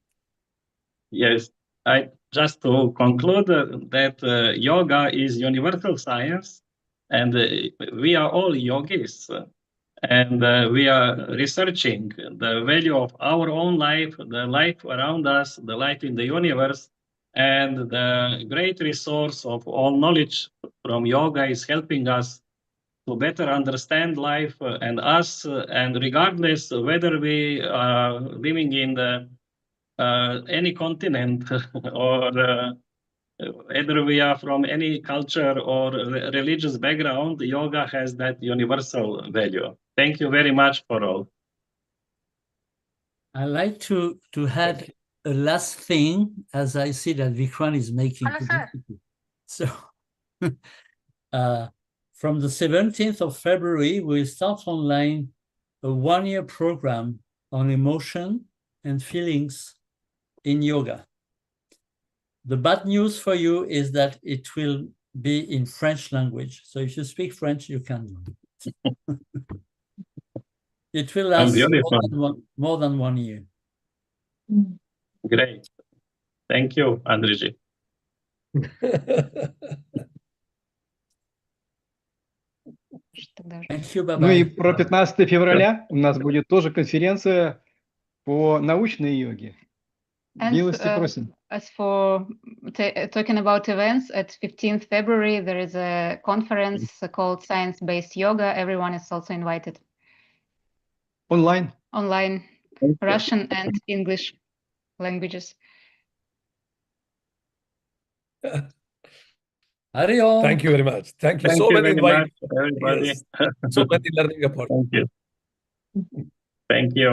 Yes, I just to conclude that yoga is universal science, and we are all yogis, and we are researching the value of our own life, the life around us, the life in the universe, and the great resource of all knowledge from yoga is helping us to better understand life and us, and regardless whether we are living in the any continent or whether we are from any culture or religious background, yoga has that universal value. Thank you very much for all. I like to add a last thing, as I see that Vikram is making publicity. So from the 17th of February, we'll start online a one-year program on emotion and feelings in yoga. The bad news for you is that it will be in French language. So if you speak French, you can. It will last more than 1 year. Great. Thank you, Andriji. Thank you, bye-bye. Ну и про 15 февраля у нас будет тоже конференция по научной йоге. Милости просим. As for talking about events, at 15th February, there is a conference called Science-Based Yoga. Everyone is also invited. Online. Online, Russian and English languages. Thank you very much. Thank you. Thank so you many very invite. much, everybody. Yes. So many learning opportunities. Thank you. Thank you.